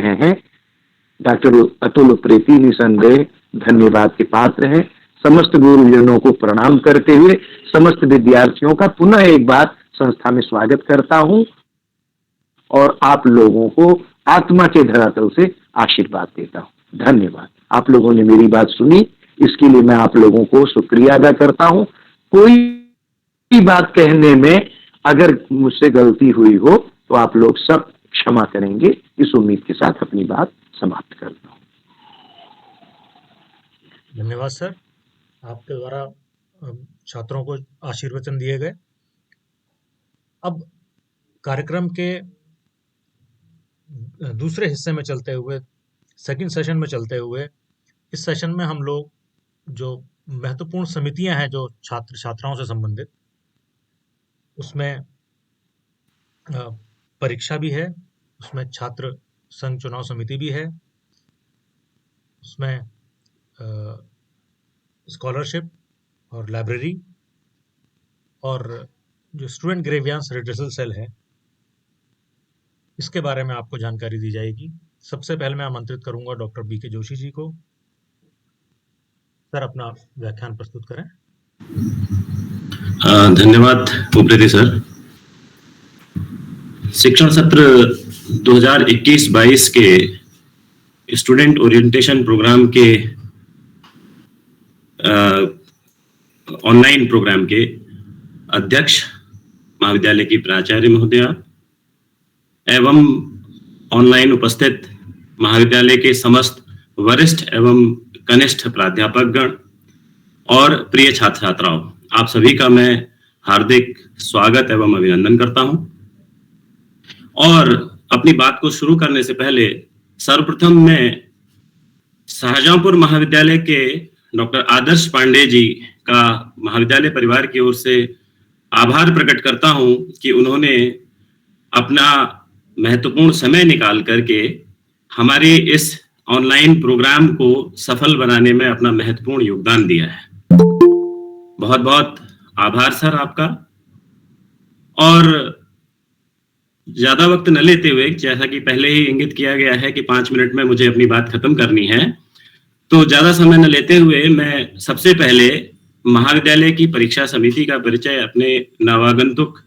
रहे हैं, डॉक्टर अतुल उप्रेती निसंदेह धन्यवाद के पात्र हैं। समस्त गुरुजनों को प्रणाम करते हुए समस्त विद्यार्थियों का पुनः एक बार संस्था में स्वागत करता हूं और आप लोगों को आत्मा के धरातल से आशीर्वाद देता हूं। धन्यवाद। आप लोगों ने मेरी बात सुनी, इसके लिए मैं आप लोगों को शुक्रिया अदा करता हूं। कोई भी बात कहने में अगर मुझसे गलती हुई हो तो आप लोग सब क्षमा करेंगे, इस उम्मीद के साथ अपनी बात समाप्त करता हूं। धन्यवाद सर, आपके द्वारा छात्रों को आशीर्वचन दिए गए। अब कार्यक्रम के दूसरे हिस्से में चलते हुए, सेकंड सेशन में चलते हुए, इस सेशन में हम लोग जो महत्वपूर्ण समितियां हैं जो छात्र छात्राओं से संबंधित, उसमें परीक्षा भी है, उसमें छात्र संघ चुनाव समिति भी है, उसमें स्कॉलरशिप और लाइब्रेरी और जो स्टूडेंट ग्रेवियांस रिड्रेसल सेल है, इसके बारे में आपको जानकारी दी जाएगी। सबसे पहले मैं आमंत्रित करूंगा डॉक्टर बीके जोशी जी को। सर, अपना व्याख्यान प्रस्तुत करें। धन्यवाद उप्रेती सर। शिक्षण सत्र 2021-22 के स्टूडेंट ओरिएंटेशन प्रोग्राम के ऑनलाइन प्रोग्राम के अध्यक्ष महाविद्यालय की प्राचार्य महोदया एवं ऑनलाइन उपस्थित महाविद्यालय के समस्त वरिष्ठ एवं कनिष्ठ प्राध्यापकगण और प्रिय छात्र छात्राओं, आप सभी का मैं हार्दिक स्वागत एवं अभिनंदन करता हूं। और अपनी बात को शुरू करने से पहले सर्वप्रथम मैं शाहजहांपुर महाविद्यालय के डॉक्टर आदर्श पांडे जी का महाविद्यालय परिवार की ओर से आभार प्रकट करता हूं कि उन्होंने अपना महत्वपूर्ण समय निकाल करके हमारे इस ऑनलाइन प्रोग्राम को सफल बनाने में अपना महत्वपूर्ण योगदान दिया है। बहुत बहुत आभार सर आपका। और ज्यादा वक्त न लेते हुए, जैसा कि पहले ही इंगित किया गया है कि 5 मिनट में मुझे अपनी बात खत्म करनी है, तो ज्यादा समय न लेते हुए मैं सबसे पहले महाविद्यालय की परीक्षा समिति का परिचय अपने नवागंतुक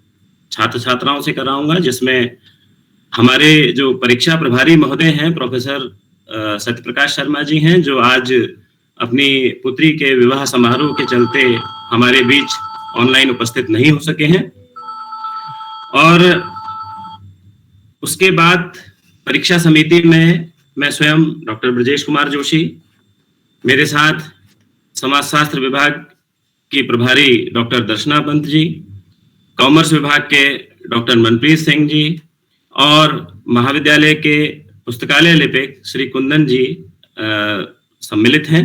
छात्र छात्राओं से कराऊंगा, जिसमें हमारे जो परीक्षा प्रभारी महोदय हैं प्रोफेसर सत्यप्रकाश शर्मा जी हैं, जो आज अपनी पुत्री के विवाह समारोह के चलते हमारे बीच ऑनलाइन उपस्थित नहीं हो सके हैं। और उसके बाद परीक्षा समिति में मैं स्वयं डॉक्टर ब्रजेश कुमार जोशी, मेरे साथ समाजशास्त्र विभाग की प्रभारी डॉक्टर दर्शना पंत जी, कॉमर्स विभाग के डॉक्टर मनप्रीत सिंह जी और महाविद्यालय के पुस्तकालय लिपिक श्री कुंदन जी सम्मिलित हैं।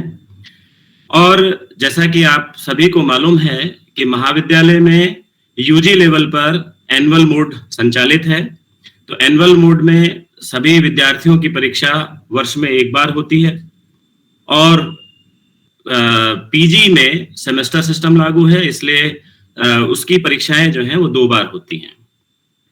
और जैसा कि आप सभी को मालूम है कि महाविद्यालय में यूजी लेवल पर एनुअल मोड संचालित है। तो एनुअल मोड में सभी विद्यार्थियों की परीक्षा वर्ष में एक बार होती है और पीजी में सेमेस्टर सिस्टम लागू है, इसलिए उसकी परीक्षाएं जो हैं वो 2 बार होती हैं।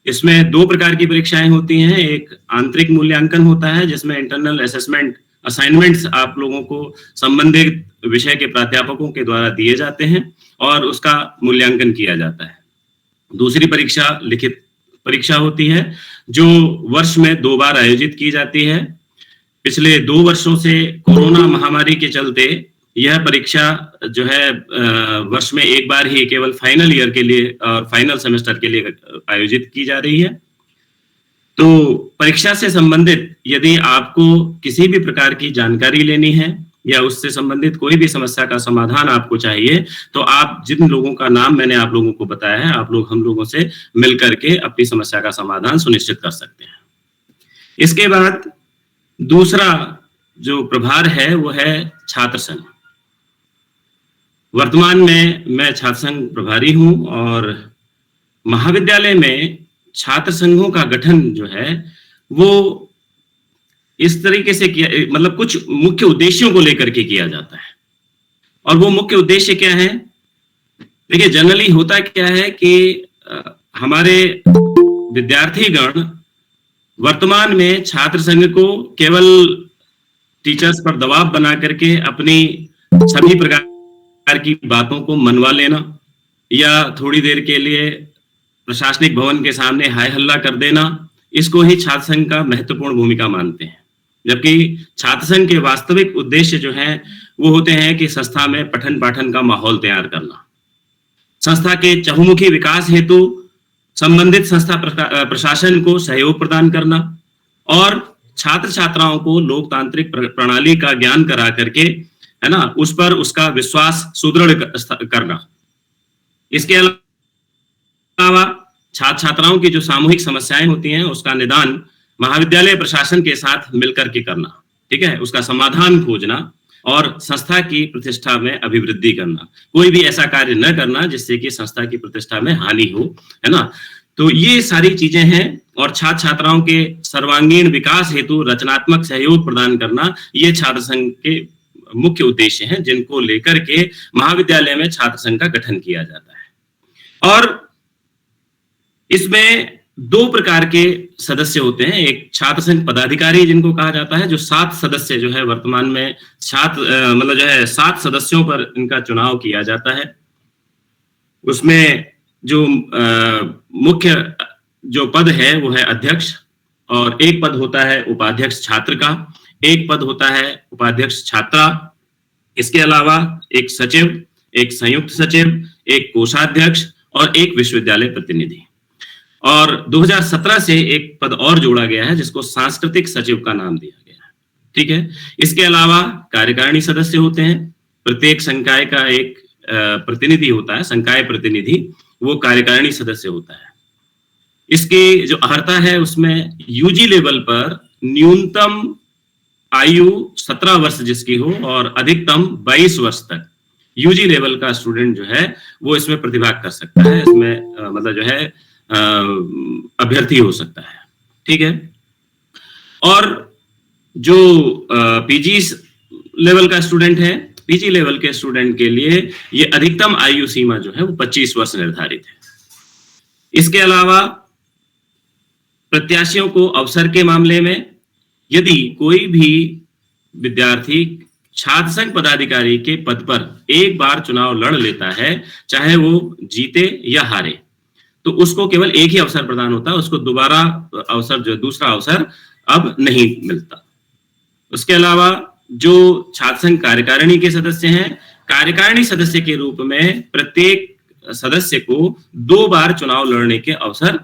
इसमें 2 प्रकार की परीक्षाएं होती हैं। एक आंतरिक मूल्यांकन होता है जिसमें इंटरनल असेसमेंट असाइनमेंट्स आप लोगों को संबंधित विषय के प्राध्यापकों के द्वारा दिए जाते हैं और उसका मूल्यांकन किया जाता है। दूसरी परीक्षा लिखित परीक्षा होती है जो वर्ष में 2 बार आयोजित की जाती है। पिछले 2 वर्षों से कोरोना महामारी के चलते यह परीक्षा जो है वर्ष में एक बार ही केवल फाइनल ईयर के लिए और फाइनल सेमेस्टर के लिए आयोजित की जा रही है। तो परीक्षा से संबंधित यदि आपको किसी भी प्रकार की जानकारी लेनी है या उससे संबंधित कोई भी समस्या का समाधान आपको चाहिए, तो आप जिन लोगों का नाम मैंने आप लोगों को बताया है, आप लोग हम लोगों से मिल करके अपनी समस्या का समाधान सुनिश्चित कर सकते हैं। इसके बाद दूसरा जो प्रभार है वो है छात्र संघ। वर्तमान में मैं छात्र संघ प्रभारी हूं और महाविद्यालय में छात्र संघों का गठन जो है वो इस तरीके से किया, मतलब कुछ मुख्य उद्देश्यों को लेकर के किया जाता है। और वो मुख्य उद्देश्य क्या है? देखिए, जनरली होता क्या है कि हमारे विद्यार्थीगण वर्तमान में छात्र संघ को केवल टीचर्स पर दबाव बना करके अपनी सभी प्रकार की बातों को मनवा लेना या थोड़ी देर के लिए प्रशासनिक भवन के सामने हाय हल्ला कर देना, इसको ही छात्र संघ का महत्वपूर्ण भूमिका मानते हैं। जबकि छात्र संघ के वास्तविक उद्देश्य जो हैं वो होते हैं कि संस्था में पठन पाठन का माहौल तैयार करना, संस्था के चहुमुखी विकास हेतु संबंधित संस्था प्रशासन को सहयोग प्रदान करना और छात्र छात्राओं को लोकतांत्रिक प्रणाली का ज्ञान करा करके, है ना, उस पर उसका विश्वास सुदृढ़ करना। इसके अलावा छात्र छात्राओं की जो सामूहिक समस्याएं होती हैं उसका निदान महाविद्यालय प्रशासन के साथ मिलकर के करना, ठीक है, उसका समाधान खोजना और संस्था की प्रतिष्ठा में अभिवृद्धि करना। कोई भी ऐसा कार्य न करना जिससे कि संस्था की प्रतिष्ठा में हानि हो, है ना। तो ये सारी चीजें हैं और छात्र छात्राओं के सर्वांगीण विकास हेतु रचनात्मक सहयोग प्रदान करना, ये छात्र संघ के मुख्य उद्देश्य हैं जिनको लेकर के महाविद्यालय में छात्र संघ का गठन किया जाता है। और इसमें 2 प्रकार के सदस्य होते हैं। एक छात्र संघ पदाधिकारी जिनको कहा जाता है, जो 7 सदस्य जो है वर्तमान में छात्र मतलब जो है 7 सदस्यों पर इनका चुनाव किया जाता है। उसमें जो मुख्य जो पद है वो है अध्यक्ष, और एक पद होता है उपाध्यक्ष छात्र का, एक पद होता है उपाध्यक्ष छात्रा। इसके अलावा एक सचिव, एक संयुक्त सचिव, एक कोषाध्यक्ष और एक विश्वविद्यालय प्रतिनिधि। और 2017 से एक पद और जोड़ा गया है जिसको सांस्कृतिक सचिव का नाम दिया गया है, ठीक है। इसके अलावा कार्यकारिणी सदस्य होते हैं। प्रत्येक संकाय का एक प्रतिनिधि होता है, संकाय प्रतिनिधि, वो कार्यकारिणी सदस्य होता है। इसकी जो अर्हता है उसमें यूजी लेवल पर न्यूनतम आयु 17 वर्ष जिसकी हो और अधिकतम 22 वर्ष तक यूजी लेवल का स्टूडेंट जो है वो इसमें प्रतिभाग कर सकता है, इसमें मतलब जो है अभ्यर्थी हो सकता है, ठीक है। और जो पीजी लेवल का स्टूडेंट है, पीजी लेवल के स्टूडेंट के लिए ये अधिकतम आयु सीमा जो है वो 25 वर्ष निर्धारित है। इसके अलावा प्रत्याशियों को अवसर के मामले में यदि कोई भी विद्यार्थी छात्र संघ पदाधिकारी के पद पर एक बार चुनाव लड़ लेता है, चाहे वो जीते या हारे, तो उसको केवल एक ही अवसर प्रदान होता है, उसको दोबारा अवसर जो दूसरा अवसर अब नहीं मिलता। उसके अलावा जो छात्र संघ कार्यकारिणी के सदस्य हैं, कार्यकारिणी सदस्य के रूप में प्रत्येक सदस्य को 2 बार चुनाव लड़ने के अवसर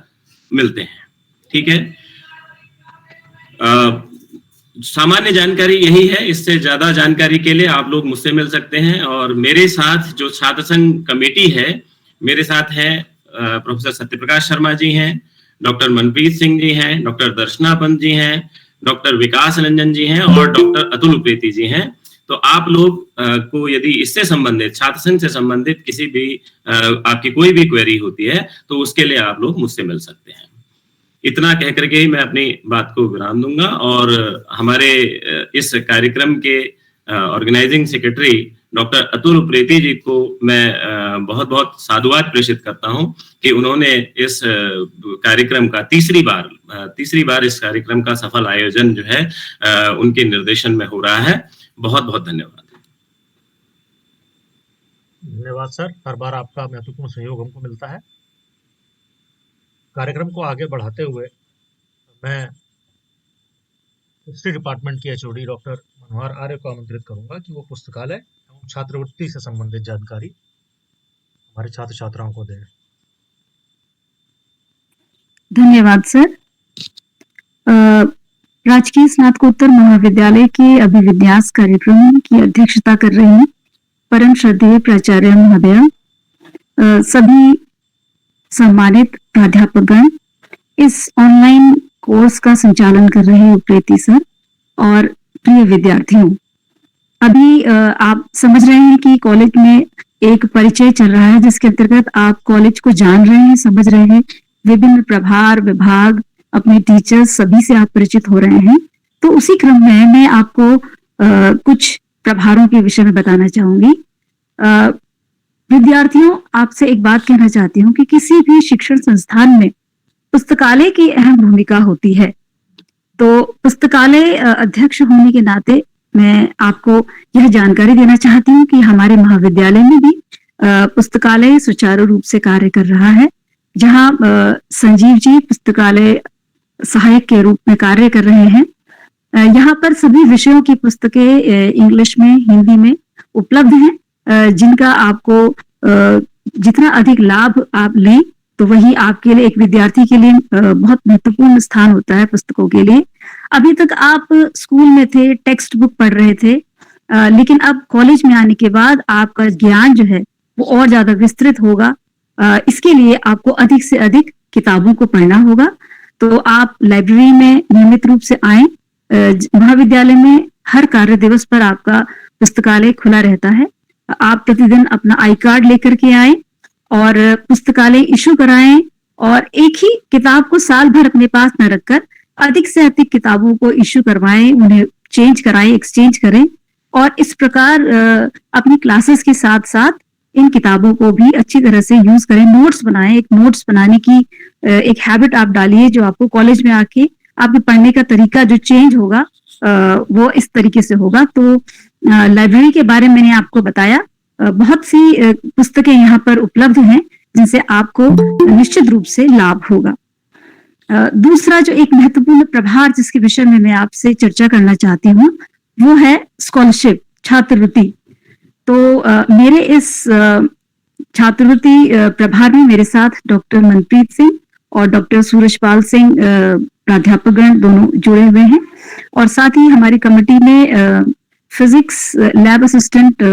मिलते हैं, ठीक है। सामान्य जानकारी यही है, इससे ज्यादा जानकारी के लिए आप लोग मुझसे मिल सकते हैं। और मेरे साथ जो छात्र संघ कमेटी है, मेरे साथ है प्रोफेसर सत्यप्रकाश शर्मा जी हैं, डॉक्टर मनप्रीत सिंह जी हैं, डॉक्टर दर्शना पंत जी हैं, डॉक्टर विकास रंजन जी हैं और डॉक्टर अतुल उप्रेती जी हैं। तो आप लोग को यदि इससे संबंधित, छात्र संघ से संबंधित किसी भी आपकी कोई भी क्वेरी होती है तो उसके लिए आप लोग मुझसे मिल सकते हैं। इतना कह करके ही मैं अपनी बात को विराम दूंगा और हमारे इस कार्यक्रम के organising secretary doctor Atul Upreti ji को मैं बहुत बहुत साधुवाद प्रेषित करता हूं कि उन्होंने इस कार्यक्रम का तीसरी बार इस कार्यक्रम का सफल आयोजन जो है उनके निर्देशन में हो रहा है। बहुत बहुत धन्यवाद। धन्यवाद सर, हर बार आपका महत्वपूर्ण सहयोग हमको मिलता है। कार्यक्रम को आगे बढ़ाते हुए मैं हिस्ट्री डिपार्टमेंट की एचओडी डॉक्टर मनोहर आर्य को आमंत्रित करूंगा कि वो पुस्तकालय एवं छात्रवृत्ति से संबंधित जानकारी हमारे छात्र छात्राओं को दें। धन्यवाद सर। राजकीय स्नातकोत्तर महाविद्यालय के अभिविन्यास कार्यक्रम की अध्यक्षता कर रहे हैं परम श्रद्धेय प्राचार्य महोदय, सभी सम्मानित प्राध्यापकगण, इस ऑनलाइन कोर्स का संचालन कर रहे हैं उप्रेती सर और प्रिय विद्यार्थियों। अभी आप समझ रहे हैं कि कॉलेज में एक परिचय चल रहा है जिसके अंतर्गत आप कॉलेज को जान रहे हैं, समझ रहे हैं, विभिन्न प्रभार, विभाग, अपने टीचर्स सभी से आप परिचित हो रहे हैं। तो उसी क्रम में मैं आपको कुछ प्रभारों के विषय में बताना चाहूंगी। विद्यार्थियों, आपसे एक बात कहना चाहती हूँ कि किसी भी शिक्षण संस्थान में पुस्तकालय की अहम भूमिका होती है। तो पुस्तकालय अध्यक्ष होने के नाते मैं आपको यह जानकारी देना चाहती हूँ कि हमारे महाविद्यालय में भी पुस्तकालय सुचारू रूप से कार्य कर रहा है, जहाँ संजीव जी पुस्तकालय सहायक के रूप में कार्य कर रहे हैं। यहाँ पर सभी विषयों की पुस्तकें इंग्लिश में, हिंदी में उपलब्ध हैं, जिनका आपको जितना अधिक लाभ आप लें तो वही आपके लिए, एक विद्यार्थी के लिए बहुत महत्वपूर्ण स्थान होता है पुस्तकों के लिए। अभी तक आप स्कूल में थे, टेक्स्ट बुक पढ़ रहे थे, लेकिन अब कॉलेज में आने के बाद आपका ज्ञान जो है वो और ज्यादा विस्तृत होगा। इसके लिए आपको अधिक से अधिक किताबों को पढ़ना होगा। तो आप लाइब्रेरी में नियमित रूप से आए। महाविद्यालय में हर कार्य दिवस पर आपका पुस्तकालय खुला रहता है। आप प्रतिदिन अपना आई कार्ड लेकर के आए और पुस्तकालय इशू कराएं, और एक ही किताब को साल भर अपने पास न रखकर अधिक से अधिक किताबों को इशू करवाएं, उन्हें चेंज कराएं, एक्सचेंज करें, और इस प्रकार अपनी क्लासेस के साथ साथ इन किताबों को भी अच्छी तरह से यूज करें। नोट्स बनाएं, एक नोट्स बनाने की एक हैबिट आप डालिए, जो आपको कॉलेज में आके आपके पढ़ने का तरीका जो चेंज होगा वो इस तरीके से होगा। तो लाइब्रेरी के बारे में मैंने आपको बताया, बहुत सी पुस्तकें यहाँ पर उपलब्ध हैं जिनसे आपको निश्चित रूप से लाभ होगा। दूसरा जो एक महत्वपूर्ण प्रभार जिसके विषय में मैं आपसे चर्चा करना चाहती हूँ वो है स्कॉलरशिप, छात्रवृत्ति। तो मेरे इस छात्रवृत्ति प्रभार में मेरे साथ डॉक्टर मनप्रीत सिंह और डॉक्टर सूरजपाल सिंह प्राध्यापकगण दोनों जुड़े हुए हैं, और साथ ही हमारी कमेटी में physics lab assistant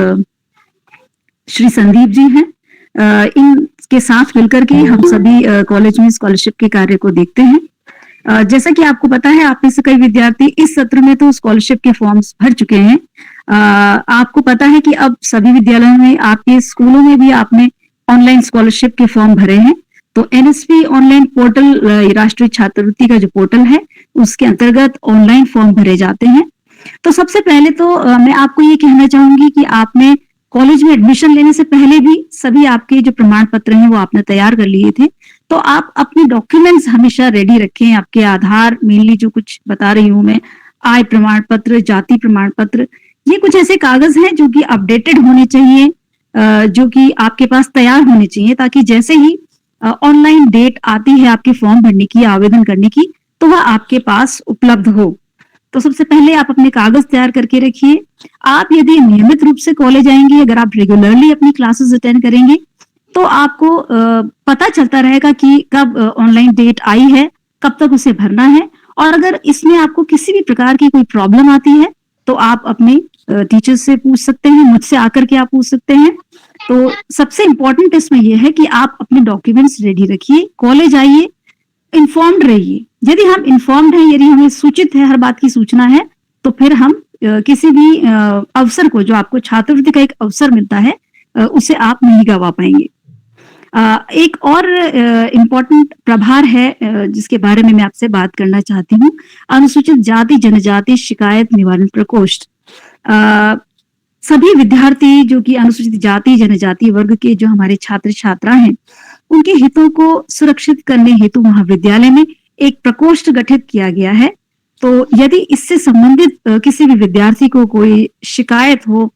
Shri Sandeep ji हैं। इनके साथ मिलकर के हम सभी कॉलेज में स्कॉलरशिप के कार्य को देखते हैं। जैसा कि आपको पता है, आप में से कई विद्यार्थी इस सत्र में तो स्कॉलरशिप के फॉर्म्स भर चुके हैं। आपको पता है कि अब सभी विद्यालयों में, आपके स्कूलों में भी आपने ऑनलाइन स्कॉलरशिप के फॉर्म भरे हैं। तो एनएसपी ऑनलाइन पोर्टल, राष्ट्रीय छात्रवृत्ति का जो पोर्टल है, उसके अंतर्गत ऑनलाइन फॉर्म भरे जाते हैं। तो सबसे पहले तो मैं आपको ये कहना चाहूंगी कि आपने कॉलेज में एडमिशन लेने से पहले भी सभी आपके जो प्रमाण पत्र हैं वो आपने तैयार कर लिए थे। तो आप अपने डॉक्यूमेंट्स हमेशा रेडी रखें। आपके आधार, मेनली जो कुछ बता रही हूं मैं, आय प्रमाण पत्र, जाति प्रमाण पत्र, ये कुछ ऐसे कागज हैं जो कि अपडेटेड होने चाहिए, जो कि आपके पास तैयार होने चाहिए, ताकि जैसे ही ऑनलाइन डेट आती है आपके फॉर्म भरने की, आवेदन करने की, तो वह आपके पास उपलब्ध हो। तो सबसे पहले आप अपने कागज तैयार करके रखिए। आप यदि नियमित रूप से कॉलेज आएंगे, अगर आप रेगुलरली अपनी क्लासेस अटेंड करेंगे, तो आपको पता चलता रहेगा कि कब ऑनलाइन डेट आई है, कब तक उसे भरना है। और अगर इसमें आपको किसी भी प्रकार की कोई प्रॉब्लम आती है तो आप अपने टीचर से पूछ सकते हैं, मुझसे आकर के आप पूछ सकते हैं। तो सबसे इम्पोर्टेंट इसमें यह है कि आप अपने डॉक्यूमेंट्स रेडी रखिए, कॉलेज आइए, इन्फॉर्म्ड रहिए। यदि हम इन्फॉर्म्ड हैं, यदि हमें सूचित है, हर बात की सूचना है, तो फिर हम किसी भी अवसर को, जो आपको छात्रवृत्ति का एक अवसर मिलता है, उसे आप नहीं गवा पाएंगे। एक और इम्पोर्टेंट प्रभार है जिसके बारे में मैं आपसे बात करना चाहती हूँ, अनुसूचित जाति जनजाति शिकायत निवारण प्रकोष्ठ। सभी विद्यार्थी जो कि अनुसूचित जाति जनजाति वर्ग के जो हमारे छात्र छात्रा हैं, उनके हितों को सुरक्षित करने हेतु महाविद्यालय में एक प्रकोष्ठ गठित किया गया है। तो यदि इससे संबंधित किसी भी विद्यार्थी को कोई शिकायत हो,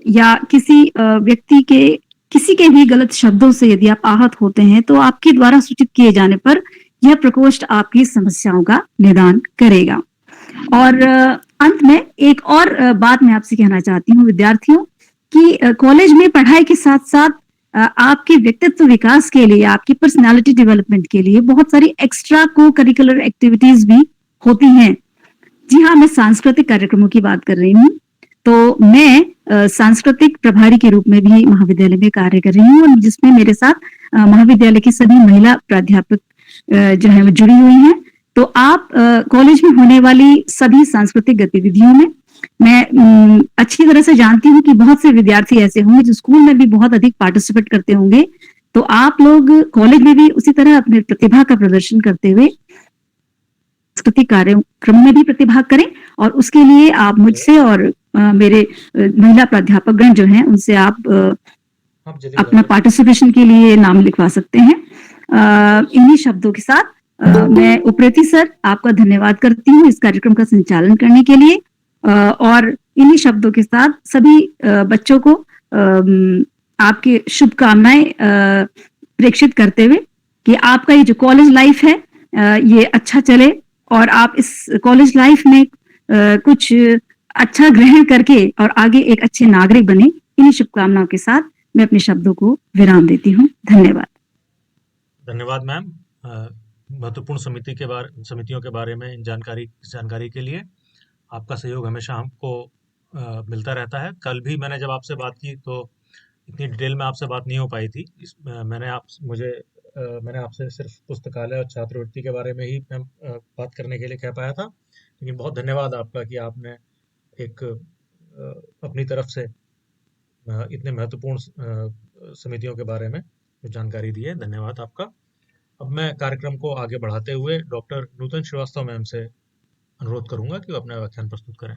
या किसी व्यक्ति के किसी के भी गलत शब्दों से यदि आप आहत होते हैं, तो आपके द्वारा सूचित किए जाने पर यह प्रकोष्ठ आपकी समस्याओं का निदान करेगा। और अंत में एक और बात मैं आपसे कहना चाहती हूँ विद्यार्थियों, कि कॉलेज में पढ़ाई के साथ साथ आपके व्यक्तित्व विकास के लिए, आपकी पर्सनालिटी डेवलपमेंट के लिए बहुत सारी एक्स्ट्रा को करिकुलर एक्टिविटीज भी होती हैं। जी हाँ, मैं सांस्कृतिक कार्यक्रमों की बात कर रही हूँ। तो मैं सांस्कृतिक प्रभारी के रूप में भी महाविद्यालय में कार्य कर रही हूँ, और जिसमें मेरे साथ महाविद्यालय की सभी महिला प्राध्यापक जो है वो जुड़ी हुई हैं। तो आप कॉलेज में होने वाली सभी सांस्कृतिक गतिविधियों में, मैं अच्छी तरह से जानती हूँ कि बहुत से विद्यार्थी ऐसे होंगे जो स्कूल में भी बहुत अधिक पार्टिसिपेट करते होंगे। तो आप लोग कॉलेज में भी उसी तरह अपने प्रतिभा का प्रदर्शन करते हुए सांस्कृतिक कार्यक्रम में भी प्रतिभाग करें, और उसके लिए आप मुझसे और मेरे महिला प्राध्यापकगण जो हैं उनसे आप अपना पार्टिसिपेशन के लिए नाम लिखवा सकते हैं। इन्हीं शब्दों के साथ मैं उप्रेती सर आपका धन्यवाद करती हूँ इस कार्यक्रम का संचालन करने के लिए, और इन्हीं शब्दों के साथ सभी बच्चों को आपकी शुभकामनाएं प्रेषित करते हुए कि आपका ये जो कॉलेज लाइफ है ये अच्छा चले और आप इस कॉलेज लाइफ में कुछ अच्छा ग्रहण करके और आगे एक अच्छे नागरिक बने। इन्हीं शुभकामनाओं के साथ मैं अपने शब्दों को विराम देती हूँ। धन्यवाद। धन्यवाद मैम, महत्वपूर्ण समितियों के बारे में जानकारी के लिए आपका सहयोग हमेशा हमको मिलता रहता है। कल भी मैंने जब आपसे बात की तो इतनी डिटेल में आपसे बात नहीं हो पाई थी। मैंने आपसे सिर्फ पुस्तकालय और छात्रवृत्ति के बारे में ही बात करने के लिए कह पाया था, लेकिन बहुत धन्यवाद आपका कि आपने एक अपनी तरफ से इतने महत्वपूर्ण समितियों के बारे में जो जानकारी दी है। धन्यवाद आपका। अब मैं कार्यक्रम को आगे बढ़ाते हुए डॉक्टर नूतन श्रीवास्तव मैम से अनुरोध करूंगा कि वो अपना व्याख्यान प्रस्तुत करें।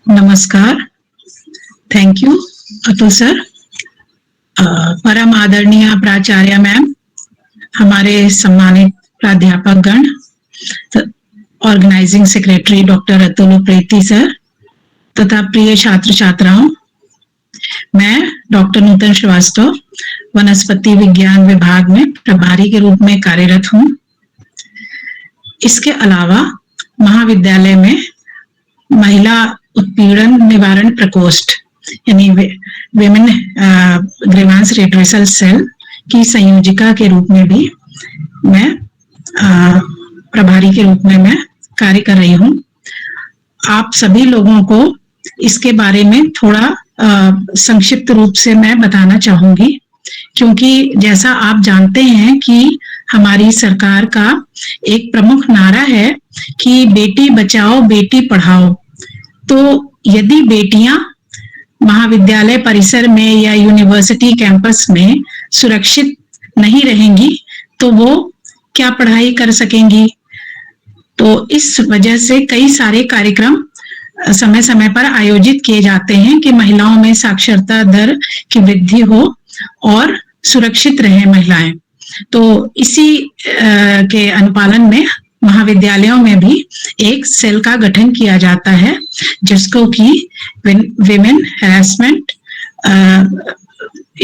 नमस्कार, थैंक यू अतुल सर। परम आदरणीय प्राचार्य मैम, हमारे सम्मानित प्राध्यापक गण, organising secretary doctor Atul Upreti sir तथा प्रिय छात्र छात्राओं, मैं डॉक्टर नूतन श्रीवास्तव वनस्पति विज्ञान विभाग में प्रभारी के रूप में कार्यरत हूँ। इसके अलावा महाविद्यालय में महिला उत्पीड़न निवारण प्रकोष्ठ यानी विमेन ग्रीवांस रिड्रेसल सेल की संयोजिका के रूप में भी मैं प्रभारी के रूप में मैं कार्य कर रही हूँ। आप सभी लोगों को इसके बारे में थोड़ा संक्षिप्त रूप से मैं बताना चाहूंगी, क्योंकि जैसा आप जानते हैं कि हमारी सरकार का एक प्रमुख नारा है कि बेटी बचाओ बेटी पढ़ाओ। तो यदि बेटियां महाविद्यालय परिसर में या यूनिवर्सिटी कैंपस में सुरक्षित नहीं रहेंगी तो वो क्या पढ़ाई कर सकेंगी। तो इस वजह से कई सारे कार्यक्रम समय समय पर आयोजित किए जाते हैं कि महिलाओं में साक्षरता दर की वृद्धि हो और सुरक्षित रहे महिलाएं। तो इसी के अनुपालन में महाविद्यालयों में भी एक सेल का गठन किया जाता है जिसको कि विमेन हैरेसमेंट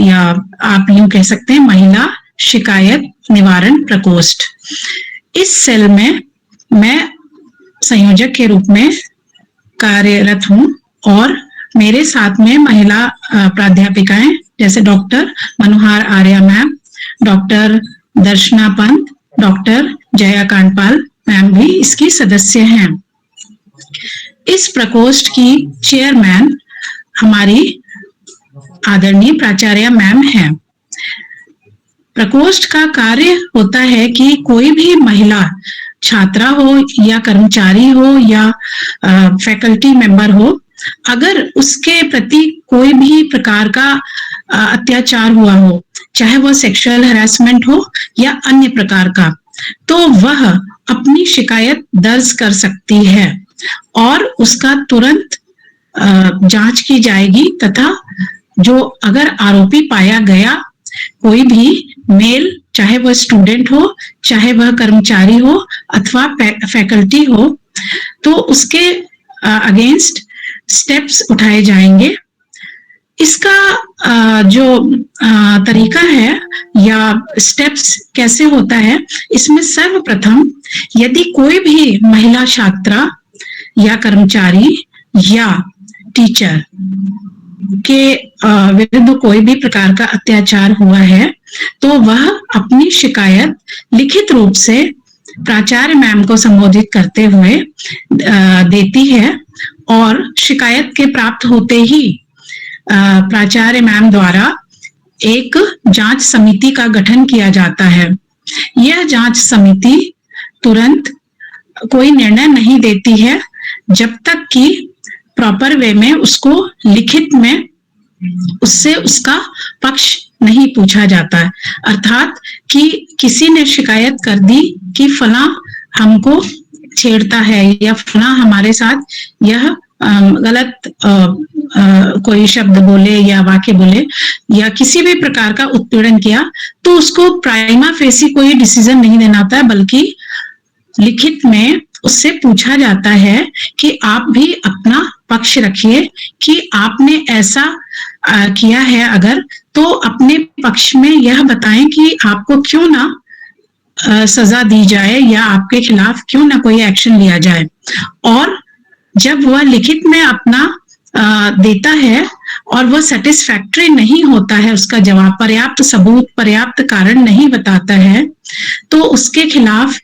या आप यूं कह सकते हैं महिला शिकायत निवारण प्रकोष्ठ। इस सेल में मैं संयोजक के रूप में कार्यरत हूँ और मेरे साथ में महिला प्राध्यापिकाएं जैसे डॉक्टर मनोहर आर्या मैम, डॉक्टर दर्शना पंत, डॉक्टर जया कांडपाल मैम भी इसकी सदस्य हैं। इस प्रकोष्ठ की चेयरमैन हमारी आदरणीय प्राचार्य मैम हैं। प्रकोष्ठ का कार्य होता है कि कोई भी महिला छात्रा हो या कर्मचारी हो या फैकल्टी मेंबर हो, अगर उसके प्रति कोई भी प्रकार का अत्याचार हुआ हो, चाहे वह सेक्सुअल हैरेसमेंट हो या अन्य प्रकार का, तो वह अपनी शिकायत दर्ज कर सकती है और उसका तुरंत जांच की जाएगी तथा जो अगर आरोपी पाया गया, कोई भी मेल, चाहे वह स्टूडेंट हो, चाहे वह कर्मचारी हो अथवा फैकल्टी हो, तो उसके अगेंस्ट स्टेप्स उठाए जाएंगे। इसका जो तरीका है या स्टेप्स कैसे होता है, इसमें सर्वप्रथम यदि कोई भी महिला छात्रा या कर्मचारी या टीचर के विरुद्ध कोई भी प्रकार का अत्याचार हुआ है तो वह अपनी शिकायत लिखित रूप से प्राचार्य मैम को संबोधित करते हुए देती है और शिकायत के प्राप्त होते ही प्राचार्य मैम द्वारा एक जांच समिति का गठन किया जाता है। यह जांच समिति तुरंत कोई निर्णय नहीं देती है जब तक कि प्रॉपर वे में उसको लिखित में उससे उसका पक्ष नहीं पूछा जाता है। अर्थात कि किसी ने शिकायत कर दी कि फला हमको छेड़ता है या फला हमारे साथ यह गलत कोई शब्द बोले या वाक्य बोले या किसी भी प्रकार का उत्पीड़न किया, तो उसको प्राइमा फेसी कोई डिसीजन नहीं देना होता है, बल्कि लिखित में उससे पूछा जाता है कि आप भी अपना पक्ष रखिए कि आपने ऐसा किया है, अगर तो अपने पक्ष में यह बताएं कि आपको क्यों ना सजा दी जाए या आपके खिलाफ क्यों ना कोई एक्शन लिया जाए। और जब वह लिखित में अपना देता है और वह सेटिस्फैक्टरी नहीं होता है, उसका जवाब पर्याप्त सबूत पर्याप्त कारण नहीं बताता है, तो उसके खिलाफ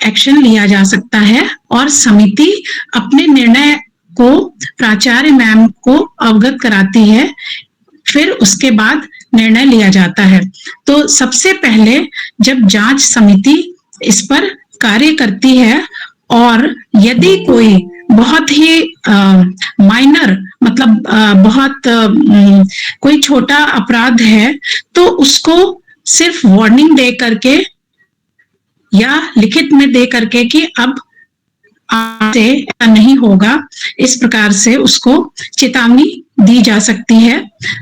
एक्शन लिया जा सकता है और समिति अपने निर्णय को प्राचार्य मैम को अवगत कराती है, फिर उसके बाद निर्णय लिया जाता है। तो सबसे पहले जब जांच समिति इस पर कार्य करती है और यदि कोई बहुत ही माइनर मतलब बहुत कोई छोटा अपराध है, तो उसको सिर्फ वार्निंग दे करके या लिखित में दे करके कि अब आपसे ऐसा नहीं होगा, इस प्रकार से उसको चेतावनी दी जा सकती है।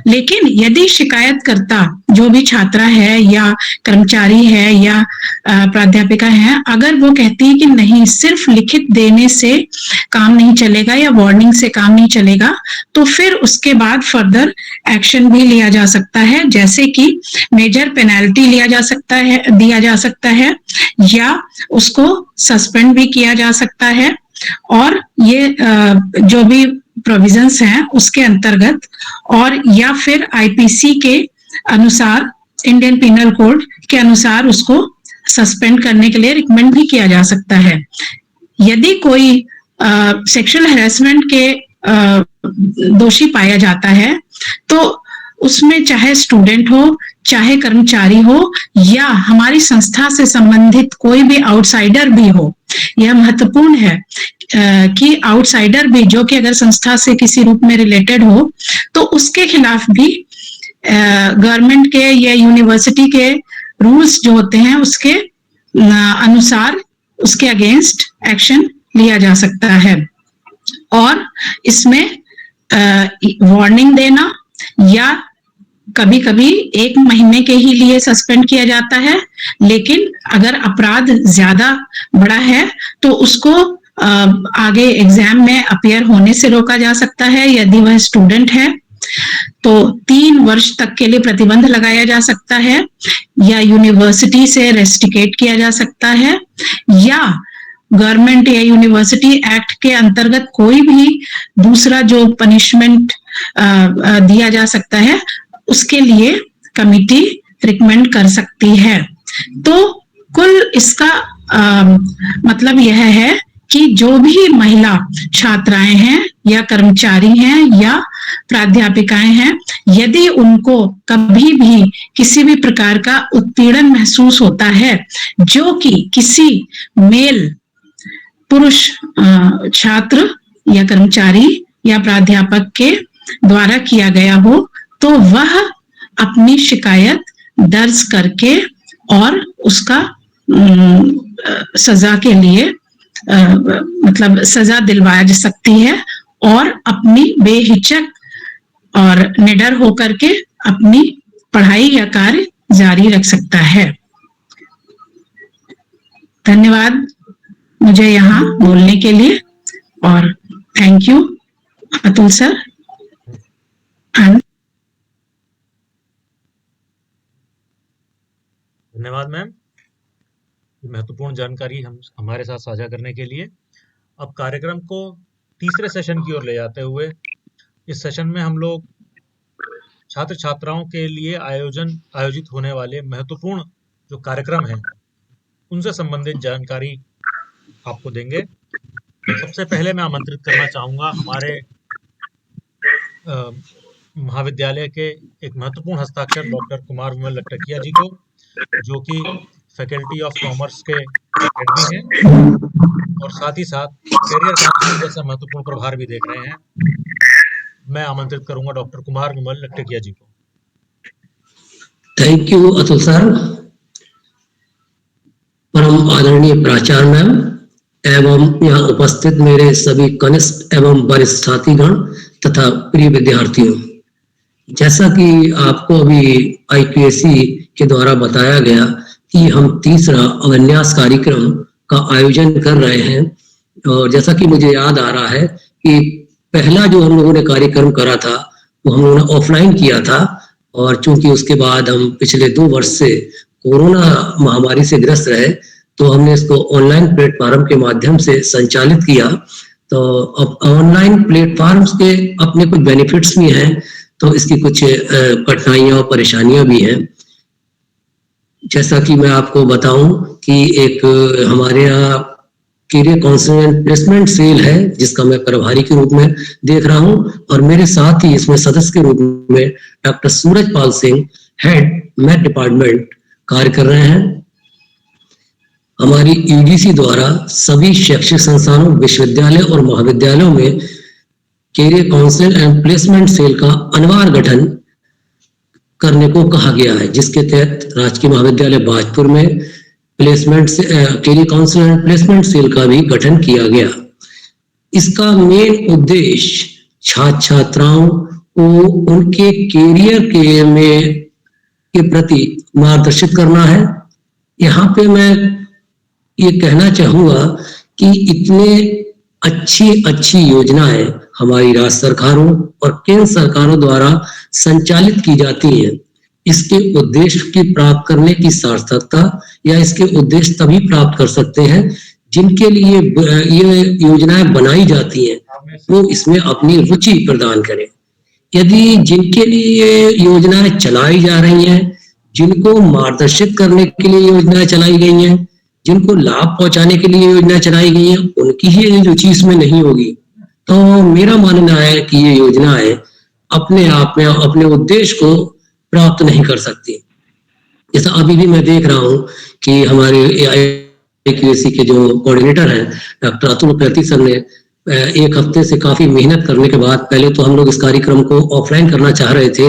लेकिन यदि शिकायतकर्ता जो भी छात्रा है या कर्मचारी है या प्राध्यापिका है, अगर वो कहती है कि नहीं सिर्फ लिखित देने से काम नहीं चलेगा या वार्निंग से काम नहीं चलेगा, तो फिर उसके बाद फर्दर एक्शन भी लिया जा सकता है, जैसे कि मेजर पेनल्टी दिया जा सकता है या उसको सस्पेंड भी किया जा सकता है। और ये जो भी प्रोविजंस हैं उसके अंतर्गत, और या फिर आईपीसी के अनुसार, इंडियन पिनल कोड के अनुसार उसको सस्पेंड करने के लिए रिकमेंड भी किया जा सकता है। यदि कोई सेक्सुअल हैरेसमेंट के दोषी पाया जाता है, तो उसमें चाहे स्टूडेंट हो, चाहे कर्मचारी हो या हमारी संस्था से संबंधित कोई भी आउटसाइडर भी हो, यह महत्वपूर्ण है कि आउटसाइडर भी जो कि अगर संस्था से किसी रूप में रिलेटेड हो, तो उसके खिलाफ भी गवर्नमेंट के या यूनिवर्सिटी के रूल्स जो होते हैं उसके अनुसार उसके अगेंस्ट एक्शन लिया जा सकता है। और इसमें वार्निंग देना या कभी कभी 1 महीने के ही लिए सस्पेंड किया जाता है, लेकिन अगर अपराध ज्यादा बड़ा है तो उसको आगे एग्जाम में अपीयर होने से रोका जा सकता है। यदि वह स्टूडेंट है तो 3 वर्ष तक के लिए प्रतिबंध लगाया जा सकता है, या यूनिवर्सिटी से रेस्ट्रिकेट किया जा सकता है, या गवर्नमेंट या यूनिवर्सिटी एक्ट के अंतर्गत कोई भी दूसरा जो पनिशमेंट दिया जा सकता है, उसके लिए कमिटी रिकमेंड कर सकती है। तो कुल इसका मतलब यह है कि जो भी महिला छात्राएं हैं या कर्मचारी हैं या प्राध्यापिकाएं हैं, यदि उनको कभी भी किसी भी प्रकार का उत्पीड़न महसूस होता है जो कि किसी मेल पुरुष छात्र या कर्मचारी या प्राध्यापक के द्वारा किया गया हो, तो वह अपनी शिकायत दर्ज करके और उसका सजा के लिए मतलब सजा दिलवाया जा सकती है, और अपनी बेहिचक और निडर होकर के अपनी पढ़ाई या कार्य जारी रख सकता है। धन्यवाद मुझे यहाँ बोलने के लिए, और थैंक यू अतुल सर। धन्यवाद मैम, महत्वपूर्ण जानकारी हमारे साथ साझा करने के लिए। अब कार्यक्रम को तीसरे सेशन की ओर ले जाते हुए, इस सेशन में हम लोग छात्र छात्राओं के लिए आयोजित होने वाले महत्वपूर्ण जो कार्यक्रम हैं उनसे संबंधित जानकारी आपको देंगे। सबसे पहले मैं आमंत्रित करना चाहूँगा हमारे महाविद्यालय के एक महत्वपूर्ण हस्ताक्षर डॉक्टर कुमार विमल लटकिया जी को, जो कि फैकल्टी ऑफ कॉमर्स के एडमिन हैं और साथ ही साथ करियर काउंसलिंग जैसा महत्वपूर्ण प्रभार भी देख रहे हैं। मैं आमंत्रित करूंगा डॉक्टर कुमार विमल लटकिया जी को। Thank you Atul sir. परम आदरणीय प्राचार्य मैम, एवं यहाँ उपस्थित मेरे सभी कनिष्ठ एवं वरिष्ठ साथीगण तथा प्रिय विद्यार्थियों, जैसा कि आपको अभी IQAC के द्वारा बताया गया कि हम तीसरा अभिन्यास कार्यक्रम का आयोजन कर रहे हैं, और जैसा कि मुझे याद आ रहा है कि पहला जो हम लोगों ने कार्यक्रम करा था वो हम लोगों ने ऑफलाइन किया था, और चूंकि उसके बाद हम पिछले 2 वर्ष से कोरोना महामारी से ग्रस्त रहे तो हमने इसको ऑनलाइन प्लेटफॉर्म के माध्यम से संचालित किया। तो अब ऑनलाइन प्लेटफॉर्म्स के अपने कुछ बेनिफिट्स भी हैं, तो इसकी कुछ कठिनाइयां और परेशानियां भी हैं। जैसा कि मैं आपको बताऊं कि एक हमारे यहाँ career counselling and placement cell है जिसका मैं प्रभारी के रूप में देख रहा हूं, और मेरे साथ ही इसमें सदस्य के रूप में डॉक्टर सूरज Pal Singh, head math department, कार्य कर रहे हैं। हमारी UGC द्वारा सभी शैक्षिक संस्थानों, विश्वविद्यालय और महाविद्यालयों में career counselling and placement cell का अनिवार्य गठन करने को कहा गया है, जिसके तहत राजकीय महाविद्यालय बाजपुर में placement career counselling and placement cell का भी गठन किया गया। इसका मेन उद्देश्य छात्र छात्राओं को उनके कैरियर के प्रति मार्गदर्शित करना है। यहाँ पे मैं ये कहना चाहूंगा कि इतने अच्छी योजनाएं हमारी राज्य सरकारों और केंद्र सरकारों द्वारा संचालित की जाती हैं। इसके उद्देश्य की प्राप्त करने की सार्थकता या इसके उद्देश्य तभी प्राप्त कर सकते हैं जिनके लिए ये योजनाएं बनाई जाती हैं वो इसमें अपनी रुचि प्रदान करें। यदि जिनके लिए योजनाएं चलाई जा रही हैं, जिनको मार्गदर्शित करने के लिए योजनाएं चलाई गई हैं, जिनको लाभ पहुंचाने के लिए योजनाएं चलाई गई हैं, उनकी ही रुचि इसमें नहीं होगी, तो मेरा मानना है कि ये योजनाएं अपने आप में अपने उद्देश्य को प्राप्त नहीं कर सकती। जैसा अभी भी मैं देख रहा हूं कि हमारे IQAC के जो कोऑर्डिनेटर हैं डॉक्टर अतुल प्रेती सर ने 1 हफ्ते से काफी मेहनत करने के बाद, पहले तो हम लोग इस कार्यक्रम को ऑफलाइन करना चाह रहे थे,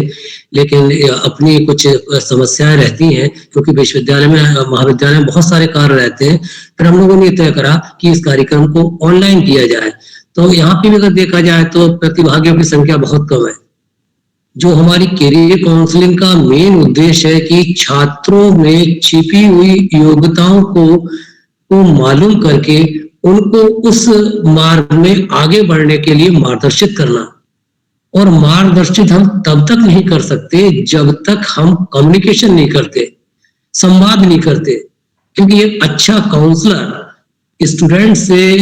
लेकिन अपनी कुछ समस्याएं रहती हैं क्योंकि विश्वविद्यालय में, महाविद्यालय में बहुत सारे कार्य रहते हैं। फिर हम लोगों ने तय करा कि इस कार्यक्रम को ऑनलाइन किया जाए। तो यहाँ पे भी अगर देखा जाए तो प्रतिभागियों की संख्या बहुत कम है। जो हमारी कैरियर काउंसलिंग का मेन उद्देश्य है कि छात्रों में छिपी हुई योग्यताओं को मालूम करके उनको उस मार्ग में आगे बढ़ने के लिए मार्गदर्शित करना। और मार्गदर्शित हम तब तक नहीं कर सकते जब तक हम कम्युनिकेशन नहीं करते, संवाद नहीं करते, क्योंकि एक अच्छा काउंसलर स्टूडेंट से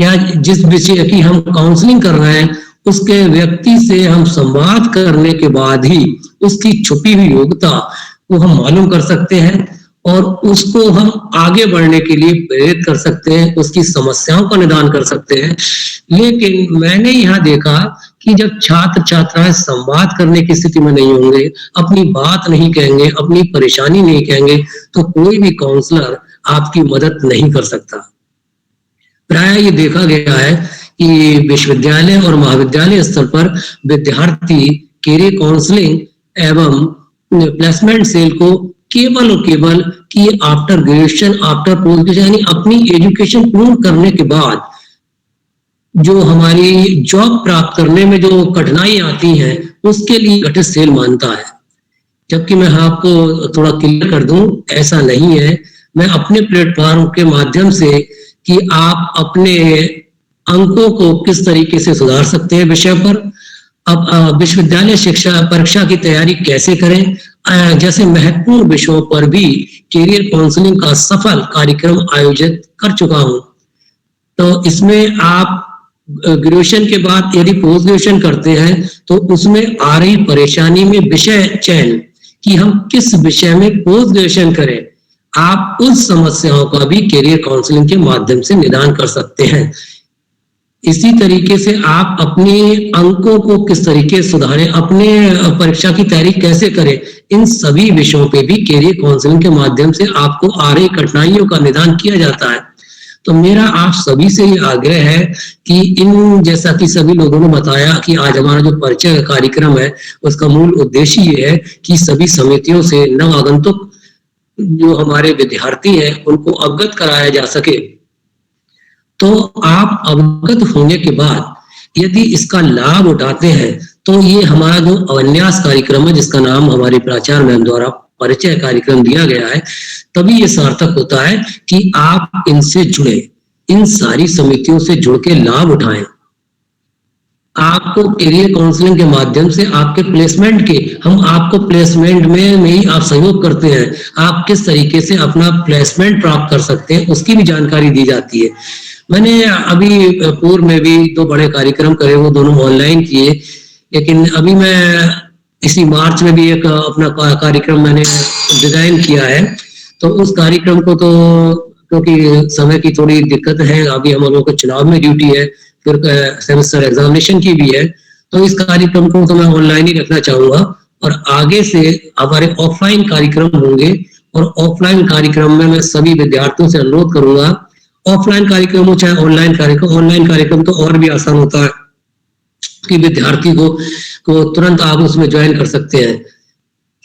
या जिस विषय की हम काउंसलिंग कर रहे हैं उसके व्यक्ति से हम संवाद करने के बाद ही उसकी छुपी हुई योग्यता को हम मालूम कर सकते हैं और उसको हम आगे बढ़ने के लिए प्रेरित कर सकते हैं, उसकी समस्याओं का निदान कर सकते हैं। लेकिन मैंने यहाँ देखा कि जब छात्र छात्राएं संवाद करने की स्थिति में नहीं होंगे, अपनी बात नहीं कहेंगे, अपनी परेशानी नहीं कहेंगे, तो कोई भी काउंसलर आपकी मदद नहीं कर सकता। प्राय ये देखा गया है कि विश्वविद्यालय और महाविद्यालय स्तर पर विद्यार्थी कैरियर काउंसलिंग एवं प्लेसमेंट सेल को केवल और केवल कि after graduation, after post graduation, यानी अपनी एजुकेशन पूर्ण करने के बाद जो हमारी जॉब प्राप्त करने में जो कठिनाई आती हैं उसके लिए गठित सेल मानता है। जबकि मैं आपको थोड़ा क्लियर कर दूं, ऐसा नहीं है। मैं अपने प्लेटफॉर्म के माध्यम से कि आप अपने अंकों को किस तरीके से सुधार सकते हैं विषय पर, अब विश्वविद्यालय शिक्षा परीक्षा की तैयारी कैसे करें, जैसे महत्वपूर्ण विषयों पर भी कैरियर काउंसलिंग का सफल कार्यक्रम आयोजित कर चुका हूं। तो इसमें आप ग्रेजुएशन के बाद यदि पोस्ट ग्रेजुएशन करते हैं तो उसमें आ रही परेशानी में विषय चयन कि हम किस विषय में पोस्ट ग्रेजुएशन करें, आप उस समस्याओं का भी कैरियर काउंसलिंग के माध्यम से निदान कर सकते हैं। इसी तरीके से आप अपने अंकों को किस तरीके से सुधारें, अपने परीक्षा की तैयारी कैसे करें, इन सभी विषयों पे भी कैरियर काउंसलिंग के माध्यम से आपको आ रही कठिनाइयों का निदान किया जाता है। तो मेरा आप सभी से ये आग्रह है कि इन, जैसा कि सभी लोगों ने बताया कि आज हमारा जो परिचय कार्यक्रम है उसका मूल उद्देश्य ये है कि सभी समितियों से नव आगंतुक जो हमारे विद्यार्थी हैं उनको अवगत कराया जा सके। तो आप अवगत होने के बाद यदि इसका लाभ उठाते हैं तो ये हमारा जो अवन्यास कार्यक्रम है, जिसका नाम हमारे प्राचार्य मैम द्वारा परिचय कार्यक्रम दिया गया है, तभी ये सार्थक होता है कि आप इनसे जुड़े, इन सारी समितियों से जुड़ के लाभ उठाएं। आपको करियर काउंसलिंग के माध्यम से आपके प्लेसमेंट के, हम आपको प्लेसमेंट में ही आप सहयोग करते हैं, आप किस तरीके से अपना प्लेसमेंट प्राप्त कर सकते हैं उसकी भी जानकारी दी जाती है। मैंने अभी पूर्व में भी 2 बड़े कार्यक्रम करे, वो दोनों ऑनलाइन किए, लेकिन अभी मैं इसी मार्च में भी एक अपना कार्यक्रम मैंने डिजाइन किया है। तो उस कार्यक्रम को तो क्योंकि समय की थोड़ी दिक्कत है, अभी हम लोगों को चुनाव में ड्यूटी है, फिर सेमेस्टर एग्जामिनेशन की भी है, तो इस कार्यक्रम को तो मैं ऑनलाइन ही रखना चाहूंगा। और आगे से हमारे ऑफलाइन कार्यक्रम होंगे, और ऑफलाइन कार्यक्रम में मैं सभी विद्यार्थियों से अनुरोध करूंगा, ऑफलाइन कार्यक्रम हो चाहे ऑनलाइन कार्यक्रम तो और भी आसान होता है कि विद्यार्थी को तुरंत आप उसमें ज्वाइन कर सकते हैं,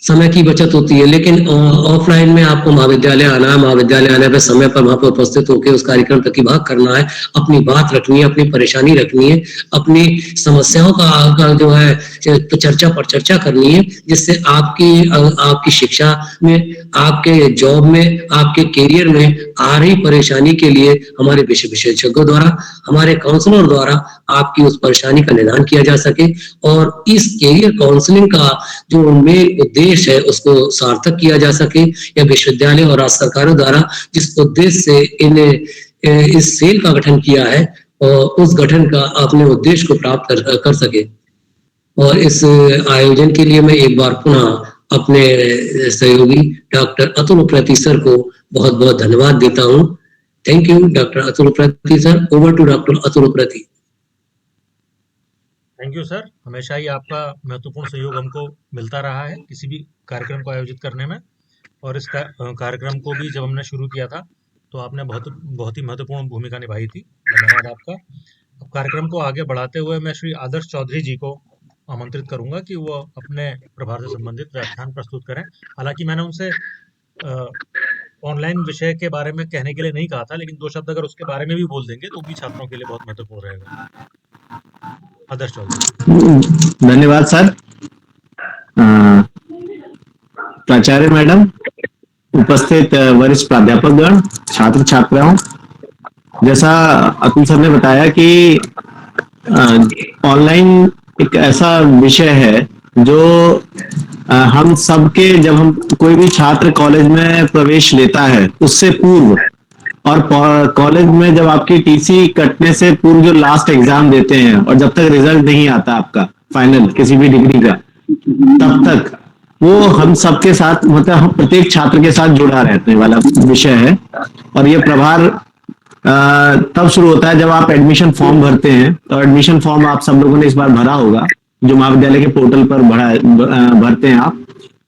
समय की बचत होती है। लेकिन ऑफलाइन में आपको महाविद्यालय आना है, महाविद्यालय आने पर समय पर वहां पर उपस्थित होकर उस कार्यक्रम प्रतिभाग करना है, अपनी बात रखनी है, अपनी परेशानी रखनी है, अपनी समस्याओं का जो है चर्चा पर चर्चा करनी है, जिससे आपकी शिक्षा में, आपके जॉब में, आपके करियर में आ रही परेशानी के लिए हमारे विशेषज्ञों द्वारा, हमारे काउंसलर द्वारा आपकी उस परेशानी का निदान किया जा सके, और इस करियर काउंसलिंग का जो मेन उद्देश्य है उसको सार्थक किया जा सके, या विश्वविद्यालय और राज्य सरकारों द्वारा जिस उद्देश्य से इस सेल का गठन किया है, और उस गठन का अपने उद्देश्य को प्राप्त कर सके। और इस आयोजन के लिए मैं एक बार पुनः अपने सहयोगी डॉक्टर अतुल उप्रेती सर को बहुत बहुत धन्यवाद देता हूँ। Thank you doctor Atul Upreti sir. Over to doctor Atul Upreti. Thank you sir. हमेशा ही आपका महत्वपूर्ण सहयोग हमको मिलता रहा है किसी भी कार्यक्रम को आयोजित करने में, और इस कार्यक्रम को भी जब हमने शुरू किया था तो आपने बहुत ही महत्वपूर्ण भूमिका निभाई थी। धन्यवाद आपका। अब कार्यक्रम को आगे बढ़ाते हुए मैं श्री आदर्श चौधरी जी को आमंत्रित करूंगा कि वो अपने प्रभार से संबंधित व्याख्यान प्रस्तुत करें। हालांकि मैंने उनसे ऑनलाइन विषय के बारे में कहने के लिए नहीं कहा था, लेकिन 2 शब्द अगर उसके बारे में भी बोल देंगे तो भी छात्रों के लिए बहुत महत्वपूर्ण रहेगा। आदर्श चौधरी। धन्यवाद सर। प्राचार्य मैडम, उपस्थित वरिष्ठ प्राध्यापकगण, छात्र छात्राओं, जैसा अतुल सर ने बताया कि ऑनलाइन एक ऐसा विषय है जो हम सबके, जब हम कोई भी छात्र कॉलेज में प्रवेश लेता है उससे पूर्व, और कॉलेज में जब आपकी टीसी कटने से पूर्व जो लास्ट एग्जाम देते हैं, और जब तक रिजल्ट नहीं आता आपका फाइनल किसी भी डिग्री का, तब तक वो हम सबके साथ, मतलब हम प्रत्येक छात्र के साथ जुड़ा रहने वाला विषय है। और ये प्रभार तब शुरू होता है जब आप एडमिशन फॉर्म भरते हैं। तो एडमिशन फॉर्म आप सब लोगों ने इस बार भरा होगा, जो महाविद्यालय के पोर्टल पर भरते हैं आप,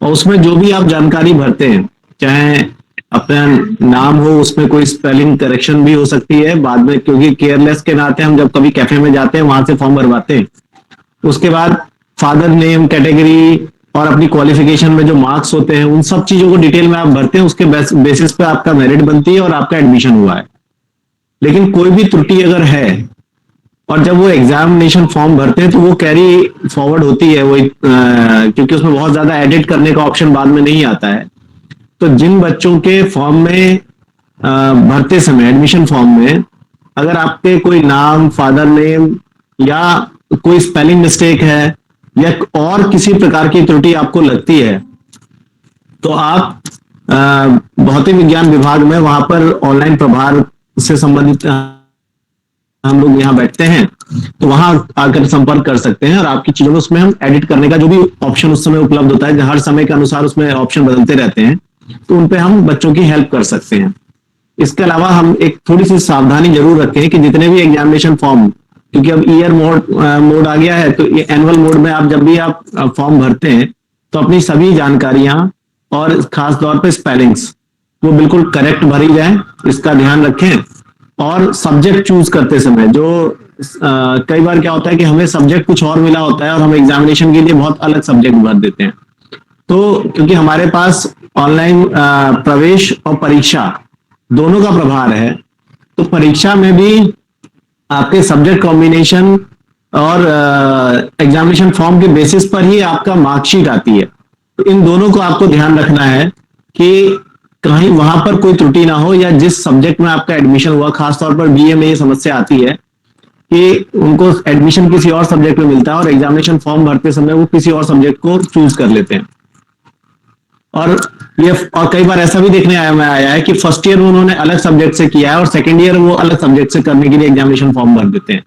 और उसमें जो भी आप जानकारी भरते हैं, चाहे अपना नाम हो, उसमें कोई स्पेलिंग करेक्शन भी हो सकती है बाद में, क्योंकि केयरलेस के नाते हम जब कभी कैफे में जाते हैं वहां से फॉर्म भरवाते हैं। उसके बाद फादर नेम, कैटेगरी और अपनी क्वालिफिकेशन में जो मार्क्स होते हैं, उन सब चीजों को डिटेल में आप भरते हैं। उसके बेसिस पे आपका मेरिट बनती है और आपका एडमिशन हुआ है। लेकिन कोई भी त्रुटि अगर है, और जब वो एग्जामिनेशन फॉर्म भरते हैं तो वो कैरी फॉरवर्ड होती है, वो क्योंकि उसमें बहुत ज्यादा एडिट करने का ऑप्शन बाद में नहीं आता है। तो जिन बच्चों के फॉर्म में भरते समय, एडमिशन फॉर्म में अगर आपके कोई नाम, फादर नेम या कोई स्पेलिंग मिस्टेक है या और किसी प्रकार की त्रुटि आपको लगती है, तो आप भौतिक विज्ञान विभाग में वहां पर ऑनलाइन प्रभार से संबंधित हम लोग यहाँ बैठते हैं, तो वहां आकर संपर्क कर सकते हैं, और आपकी चीजों में उसमें हम एडिट करने का जो भी ऑप्शन उस समय उपलब्ध होता है, हर समय के अनुसार उसमें ऑप्शन बदलते रहते हैं, तो उनपे हम बच्चों की हेल्प कर सकते हैं। इसके अलावा हम एक थोड़ी सी सावधानी जरूर रखें कि जितने भी एग्जामिनेशन फॉर्म, क्योंकि अब ईयर मोड आ गया है, तो एनुअल मोड में आप जब भी आप फॉर्म भरते हैं तो अपनी सभी जानकारियां और खास तौर पे स्पेलिंग्स वो बिल्कुल करेक्ट भरी जाए, इसका ध्यान रखें। और सब्जेक्ट चूज करते समय, जो कई बार क्या होता है कि हमें सब्जेक्ट कुछ और मिला होता है और हम एग्जामिनेशन के लिए बहुत अलग सब्जेक्ट भर देते हैं। तो क्योंकि हमारे पास ऑनलाइन प्रवेश और परीक्षा दोनों का प्रभार है, तो परीक्षा में भी आपके सब्जेक्ट कॉम्बिनेशन और एग्जामिनेशन फॉर्म के बेसिस पर ही आपका मार्कशीट आती है। तो इन दोनों को आपको ध्यान रखना है कि कहीं वहां पर कोई त्रुटि ना हो, या जिस सब्जेक्ट में आपका एडमिशन हुआ, खासतौर पर बीए में ये समस्या आती है कि उनको एडमिशन किसी और सब्जेक्ट में मिलता है और एग्जामिनेशन फॉर्म भरते समय वो किसी और सब्जेक्ट को चूज कर लेते हैं। और कई बार ऐसा भी देखने में आया है कि फर्स्ट ईयर में उन्होंने अलग सब्जेक्ट से किया है और सेकेंड ईयर वो अलग सब्जेक्ट से करने के लिए एग्जामिनेशन फॉर्म भर देते हैं।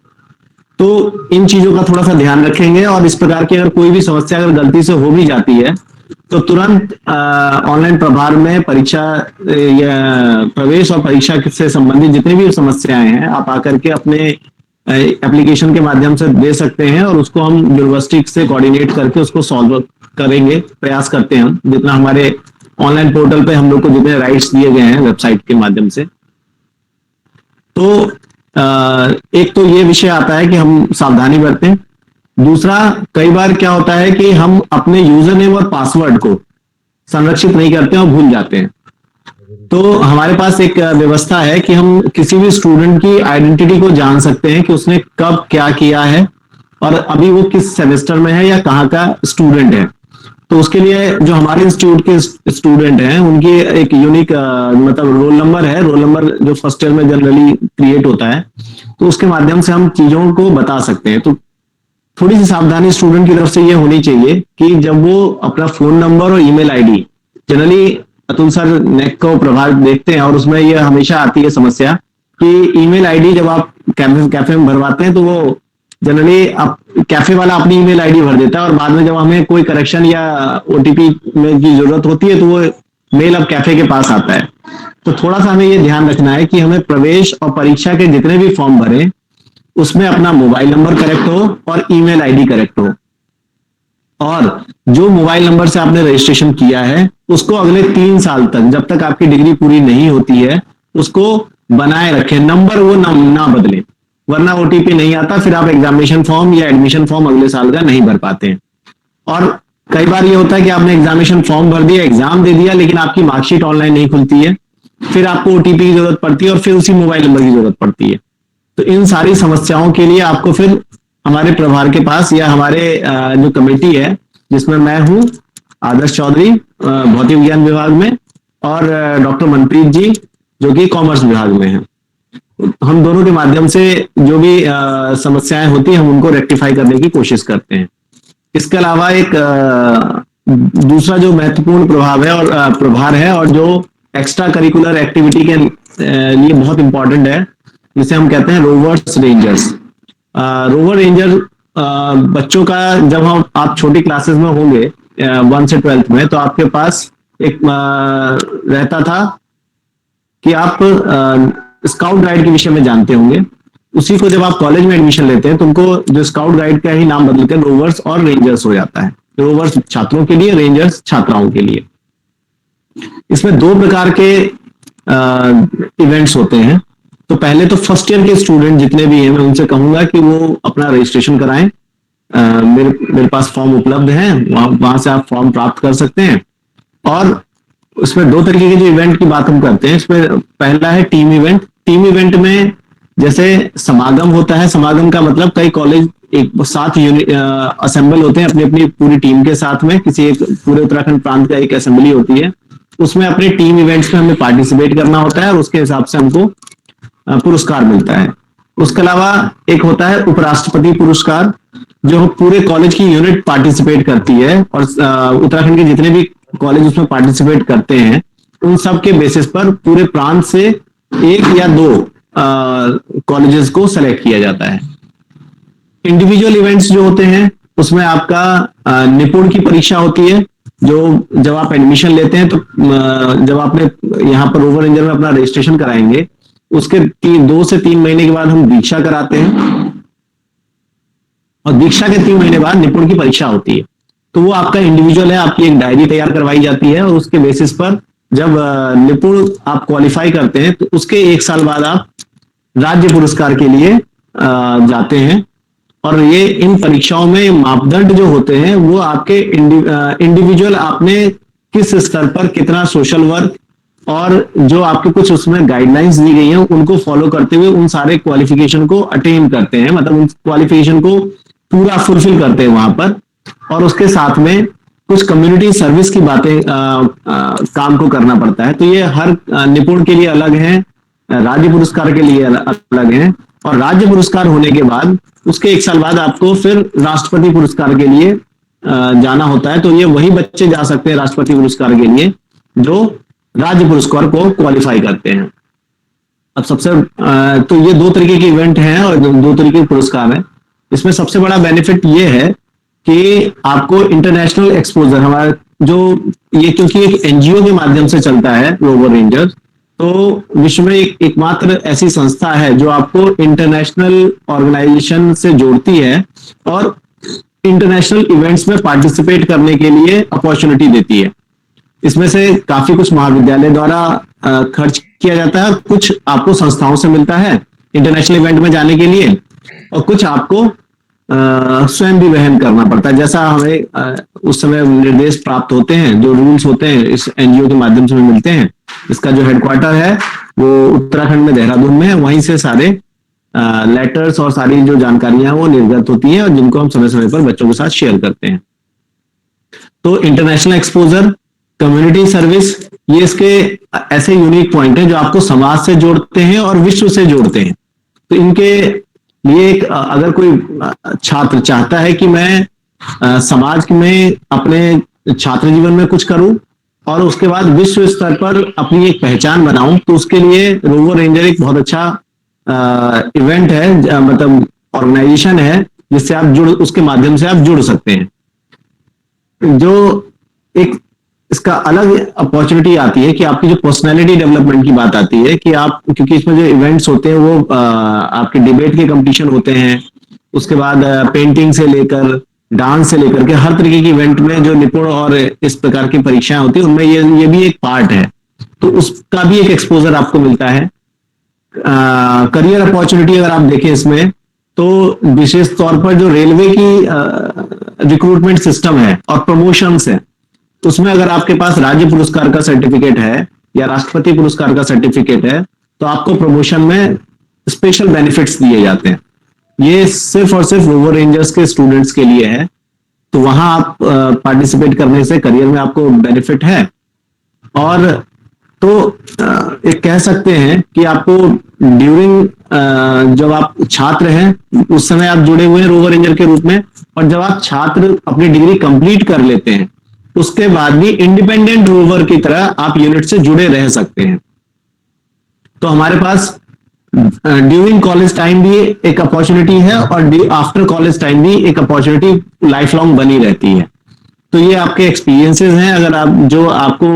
तो इन चीजों का थोड़ा सा ध्यान रखेंगे, और इस प्रकार की अगर कोई भी समस्या अगर गलती से हो भी जाती है तो तुरंत ऑनलाइन प्रभार में परीक्षा या प्रवेश और परीक्षा से संबंधित जितनी भी समस्याएं हैं आप आकर के अपने एप्लीकेशन के माध्यम से दे सकते हैं, और उसको हम यूनिवर्सिटी से कोऑर्डिनेट करके उसको सॉल्व करेंगे, प्रयास करते हैं हम जितना हमारे ऑनलाइन पोर्टल पे हम लोग को जितने राइट्स दिए गए हैं वेबसाइट के माध्यम से। तो एक तो ये विषय आता है कि हम सावधानी बरतें। दूसरा, कई बार क्या होता है कि हम अपने यूजर नेम और पासवर्ड को संरक्षित नहीं करते और भूल जाते हैं। तो हमारे पास एक व्यवस्था है कि हम किसी भी स्टूडेंट की आइडेंटिटी को जान सकते हैं कि उसने कब क्या किया है और अभी वो किस सेमेस्टर में है या कहाँ का स्टूडेंट है। तो उसके लिए जो हमारे इंस्टीट्यूट के स्टूडेंट हैं उनकी एक यूनिक मतलब रोल नंबर है, रोल नंबर जो फर्स्ट ईयर में जनरली क्रिएट होता है, तो उसके माध्यम से हम चीजों को बता सकते हैं। तो थोड़ी सी सावधानी स्टूडेंट की तरफ से ये होनी चाहिए कि जब वो अपना फोन नंबर और email ID, generally Atul sir नेक को प्रभाव देखते हैं और उसमें ये हमेशा आती है समस्या कि ईमेल आईडी जब आप कैफे में भरवाते हैं तो वो जनरली आप कैफे वाला अपनी ईमेल आईडी भर देता है और बाद में जब हमें कोई करेक्शन या ओटीपी में की जरूरत होती है तो वो मेल अब कैफे के पास आता है। तो थोड़ा सा हमें ये ध्यान रखना है कि हमें प्रवेश और परीक्षा के जितने भी फॉर्म भरे उसमें अपना मोबाइल नंबर करेक्ट हो और ईमेल आईडी करेक्ट हो, और जो मोबाइल नंबर से आपने रजिस्ट्रेशन किया है उसको अगले 3 साल तक, जब तक आपकी डिग्री पूरी नहीं होती है, उसको बनाए रखें। नंबर वो ना बदले, वरना ओटीपी नहीं आता, फिर आप एग्जामिनेशन फॉर्म या एडमिशन फॉर्म अगले साल का नहीं भर पाते हैं। और कई बार ये होता है कि आपने एग्जामिनेशन फॉर्म भर दिया, एग्जाम दे दिया, लेकिन आपकी मार्कशीट ऑनलाइन नहीं खुलती है, फिर आपको ओटीपी की जरूरत पड़ती है और फिर उसी मोबाइल नंबर की जरूरत पड़ती है। तो इन सारी समस्याओं के लिए आपको फिर हमारे प्रभार के पास या हमारे जो कमेटी है जिसमें मैं हूं, आदर्श चौधरी भौतिक विज्ञान विभाग में, और डॉक्टर मनप्रीत जी जो कि कॉमर्स विभाग में हैं, हम दोनों के माध्यम से जो भी समस्याएं होती हैं हम उनको रेक्टिफाई करने की कोशिश करते हैं। इसके अलावा एक दूसरा जो महत्वपूर्ण प्रभार है और जो एक्स्ट्रा करिकुलर एक्टिविटी के लिए बहुत इंपॉर्टेंट है, जिसे हम कहते हैं रोवर्स रेंजर्स। रोवर रेंजर बच्चों का जब आप छोटी क्लासेस में होंगे 1 से 12th में, तो आपके पास एक रहता था कि आप स्काउट गाइड के विषय में जानते होंगे। उसी को जब आप कॉलेज में एडमिशन लेते हैं तुमको जो स्काउट गाइड का ही नाम बदलकर रोवर्स और रेंजर्स हो जाता है। रोवर्स छात्रों के लिए, रेंजर्स छात्राओं के लिए। इसमें 2 प्रकार के इवेंट्स होते हैं। तो पहले तो फर्स्ट ईयर के स्टूडेंट जितने भी हैं मैं उनसे कहूंगा कि वो अपना रजिस्ट्रेशन कराएं। मेरे पास फॉर्म उपलब्ध है, वहां से आप फॉर्म प्राप्त कर सकते हैं। और उसमें 2 तरीके के जो इवेंट की बात हम करते हैं, इसमें पहला है टीम इवेंट। टीम इवेंट में जैसे समागम होता है, समागम का मतलब कई कॉलेज एक साथ असेंबल होते हैं अपनी अपनी पूरी टीम के साथ में, किसी एक पूरे उत्तराखंड प्रांत का एक असेंबली होती है, उसमें अपने टीम इवेंट्स में हमें पार्टिसिपेट करना होता है और उसके हिसाब से हमको पुरस्कार मिलता है। उसके अलावा एक होता है उपराष्ट्रपति पुरस्कार, जो पूरे कॉलेज की यूनिट पार्टिसिपेट करती है और उत्तराखंड के जितने भी कॉलेज उसमें पार्टिसिपेट करते हैं उन सब के बेसिस पर पूरे प्रांत से 1 या 2 कॉलेजेस को सेलेक्ट किया जाता है। इंडिविजुअल इवेंट्स जो होते हैं उसमें आपका निपुण की परीक्षा होती है, जो जब आप एडमिशन लेते हैं तो जब आपने यहाँ पर रोवर रेंजर में अपना रजिस्ट्रेशन कराएंगे उसके 2 से 3 महीने के बाद हम दीक्षा कराते हैं और दीक्षा के 3 महीने बाद निपुण की परीक्षा होती है। तो वो आपका इंडिविजुअल है, आपकी एक डायरी तैयार करवाई जाती है और उसके बेसिस पर जब निपुण आप क्वालिफाई करते हैं तो उसके 1 साल बाद आप राज्य पुरस्कार के लिए जाते हैं। और ये इन परीक्षाओं में मापदंड जो होते हैं वो आपके इंडिविजुअल आपने किस स्तर पर कितना सोशल वर्क और जो आपके कुछ उसमें गाइडलाइंस दी गई हैं उनको फॉलो करते हुए उन सारे क्वालिफिकेशन को अटेन करते हैं, मतलब उन क्वालिफिकेशन को पूरा फुलफिल करते हैं वहां पर। और उसके साथ में कुछ कम्युनिटी सर्विस की बातें काम को करना पड़ता है। तो ये हर निपुण के लिए अलग है, राज्य पुरस्कार के लिए अलग है, और राज्य पुरस्कार होने के बाद उसके 1 साल बाद आपको फिर राष्ट्रपति पुरस्कार के लिए जाना होता है। तो ये वही बच्चे जा सकते हैं राष्ट्रपति पुरस्कार के लिए जो राज्य पुरस्कार को क्वालिफाई करते हैं। अब तो ये 2 तरीके के इवेंट हैं और 2 तरीके के पुरस्कार हैं। इसमें सबसे बड़ा बेनिफिट ये है कि आपको इंटरनेशनल एक्सपोजर, हमारा जो ये क्योंकि एक एनजीओ के माध्यम से चलता है रोवर रेंजर्स, तो विश्व में एकमात्र ऐसी संस्था है जो आपको इंटरनेशनल ऑर्गेनाइजेशन से जोड़ती है और इंटरनेशनल इवेंट्स में पार्टिसिपेट करने के लिए अपॉर्चुनिटी देती है। इसमें से काफी कुछ महाविद्यालय द्वारा खर्च किया जाता है, कुछ आपको संस्थाओं से मिलता है इंटरनेशनल इवेंट में जाने के लिए, और कुछ आपको स्वयं भी वहन करना पड़ता है। जैसा हमें उस समय निर्देश प्राप्त होते हैं, जो रूल्स होते हैं इस एनजीओ के माध्यम से मिलते हैं। इसका जो हेडक्वार्टर है वो उत्तराखंड में देहरादून में है, वहीं से सारे लेटर्स और सारी जो जानकारियां वो निर्गत होती हैं और जिनको हम समय समय पर बच्चों के साथ शेयर करते हैं। तो इंटरनेशनल एक्सपोजर, कम्युनिटी सर्विस, ये इसके ऐसे यूनिक पॉइंट है जो आपको समाज से जोड़ते हैं और विश्व से जोड़ते हैं। तो इनके लिए अगर कोई छात्र चाहता है कि मैं समाज में अपने छात्र जीवन में कुछ करूं और उसके बाद विश्व स्तर पर अपनी एक पहचान बनाऊं, तो उसके लिए रोवर रेंजर एक बहुत अच्छा इवेंट है, मतलब ऑर्गेनाइजेशन है जिससे आप उसके माध्यम से आप जुड़ सकते हैं। जो एक इसका अलग अपॉर्चुनिटी आती है कि आपकी जो पर्सनालिटी डेवलपमेंट की बात आती है कि आप, क्योंकि इसमें जो इवेंट्स होते हैं वो आपके डिबेट के कंपटीशन होते हैं, उसके बाद पेंटिंग से लेकर डांस से लेकर के हर तरीके के इवेंट में जो निपुण और इस प्रकार की परीक्षाएं होती है उनमें ये भी एक पार्ट है। तो उसका भी एक एक्सपोजर आपको मिलता है। करियर अपॉर्चुनिटी अगर आप देखें इसमें, तो विशेष तौर पर जो रेलवे की रिक्रूटमेंट सिस्टम है और प्रमोशंस है, उसमें अगर आपके पास राज्य पुरस्कार का सर्टिफिकेट है या राष्ट्रपति पुरस्कार का सर्टिफिकेट है तो आपको प्रमोशन में स्पेशल बेनिफिट्स दिए जाते हैं। ये सिर्फ और सिर्फ रोवर रेंजर्स के स्टूडेंट्स के लिए है। तो वहां आप पार्टिसिपेट करने से करियर में आपको बेनिफिट है। और तो एक कह सकते हैं कि आपको ड्यूरिंग जब आप छात्र हैं उस समय आप जुड़े हुए हैं रोवर रेंजर के रूप में, और जब आप छात्र अपनी डिग्री कंप्लीट कर लेते हैं उसके बाद भी इंडिपेंडेंट रोवर की तरह आप यूनिट से जुड़े रह सकते हैं। तो हमारे पास ड्यूरिंग कॉलेज टाइम भी एक अपॉर्चुनिटी है और आफ्टर कॉलेज टाइम भी एक अपॉर्चुनिटी लाइफ लॉन्ग बनी रहती है। तो ये आपके एक्सपीरियंसेस हैं अगर आप जो आपको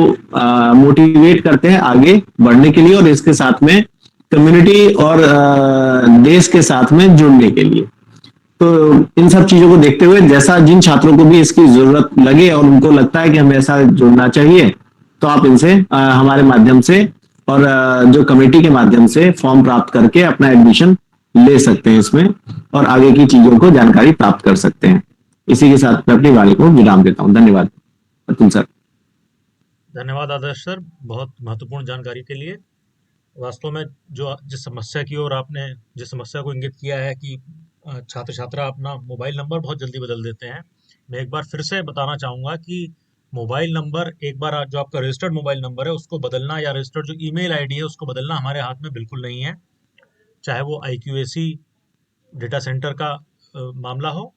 मोटिवेट करते हैं आगे बढ़ने के लिए और इसके साथ में कम्युनिटी और देश के साथ में जुड़ने के लिए। तो इन सब चीजों को देखते हुए जैसा जिन छात्रों को भी इसकी जरूरत लगे और उनको लगता है कि हमें ऐसा जुड़ना चाहिए, तो आप इनसे हमारे माध्यम से और जो कमेटी के माध्यम से फॉर्म प्राप्त करके अपना एडमिशन ले सकते हैं इसमें और आगे की चीजों को जानकारी प्राप्त कर सकते हैं। इसी के साथ मैं अपनी वाणी को विराम देता हूँ। धन्यवाद अतुल सर। धन्यवाद आदर्श सर, बहुत महत्वपूर्ण जानकारी के लिए। वास्तव में जिस समस्या को इंगित किया है कि छात्र छात्रा अपना मोबाइल नंबर बहुत जल्दी बदल देते हैं, मैं एक बार फिर से बताना चाहूँगा कि मोबाइल नंबर एक बार जो आपका रजिस्टर्ड मोबाइल नंबर है उसको बदलना या रजिस्टर्ड जो ईमेल आईडी है उसको बदलना हमारे हाथ में बिल्कुल नहीं है। चाहे वो IQAC डेटा सेंटर का मामला हो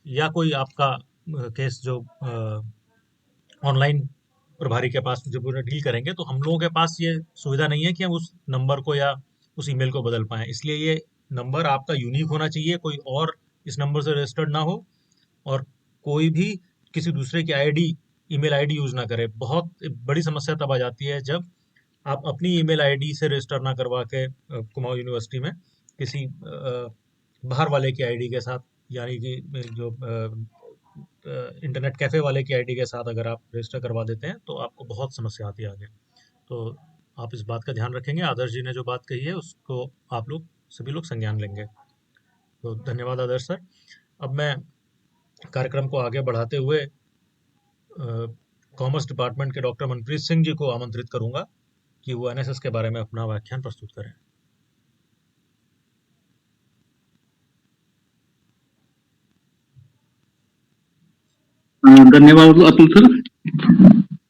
या कोई आपका केस जो ऑनलाइन प्रभारी के पास जब उन्हें डील करेंगे, तो हम लोगों के पास ये सुविधा नहीं है कि हम उस नंबर को या उस ईमेल को बदल पाएं। इसलिए ये नंबर आपका यूनिक होना चाहिए, कोई और इस नंबर से रजिस्टर्ड ना हो और कोई भी किसी दूसरे की ईमेल आईडी यूज ना करे। बहुत बड़ी समस्या तब आ जाती है जब आप अपनी ईमेल आईडी से रजिस्टर ना करवा के कुमाऊं यूनिवर्सिटी में किसी बाहर वाले की आईडी के साथ, यानी कि जो इंटरनेट कैफे वाले की आईडी के साथ अगर आप रजिस्टर करवा देते हैं तो आपको बहुत समस्या आती है आगे। तो आप इस बात का ध्यान रखेंगे। आदर्श जी ने जो बात कही है उसको आप लोग सभी लोग संज्ञान लेंगे। तो धन्यवाद आदर्श सर। अब मैं कार्यक्रम को आगे बढ़ाते हुए कॉमर्स डिपार्टमेंट के डॉक्टर मनप्रीत सिंह जी को आमंत्रित करूंगा कि वो एनएसएस के बारे में अपना व्याख्यान प्रस्तुत करें। धन्यवाद अतुल सर।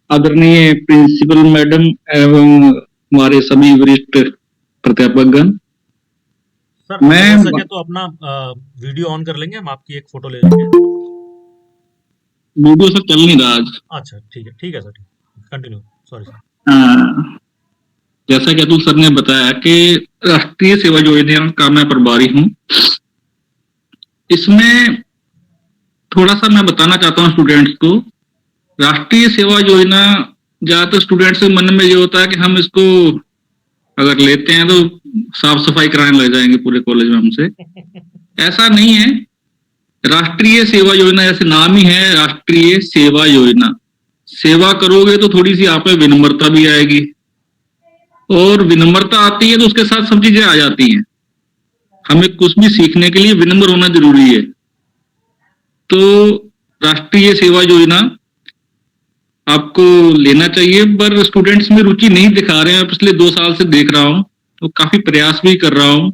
आदरणीय प्रिंसिपल मैडम एवं हमारे सभी वरिष्ठ प्राध्यापकगण, सर मैं हो सके तो अपना वीडियो ऑन कर लेंगे, हम आपकी एक फोटो ले लेंगे। वीडियो सर चल नहीं रहा आज। अच्छा ठीक है सर, ठीक है, कंटिन्यू, सॉरी सर। जैसा कि अतुल सर ने बताया कि राष्ट्रीय सेवा योजना का मैं प्रभारी हूँ। इसमें थोड़ा सा मैं बताना चाहता हूँ स्टूडेंट्स को। राष्ट्रीय सेवा योजना ज्यादातर स्टूडेंट्स के मन में ये होता है कि हम इसको अगर लेते हैं तो साफ सफाई कराने लग जाएंगे पूरे कॉलेज में हमसे। ऐसा नहीं है। राष्ट्रीय सेवा योजना, जैसे नाम ही है राष्ट्रीय सेवा योजना, सेवा करोगे तो थोड़ी सी आप में विनम्रता भी आएगी, और विनम्रता आती है तो उसके साथ सब चीजें आ जाती हैं। हमें कुछ भी सीखने के लिए विनम्र होना जरूरी है। तो राष्ट्रीय सेवा योजना आपको लेना चाहिए, पर स्टूडेंट्स में रुचि नहीं दिखा रहे हैं। पिछले 2 साल से देख रहा हूं, तो काफी प्रयास भी कर रहा हूं।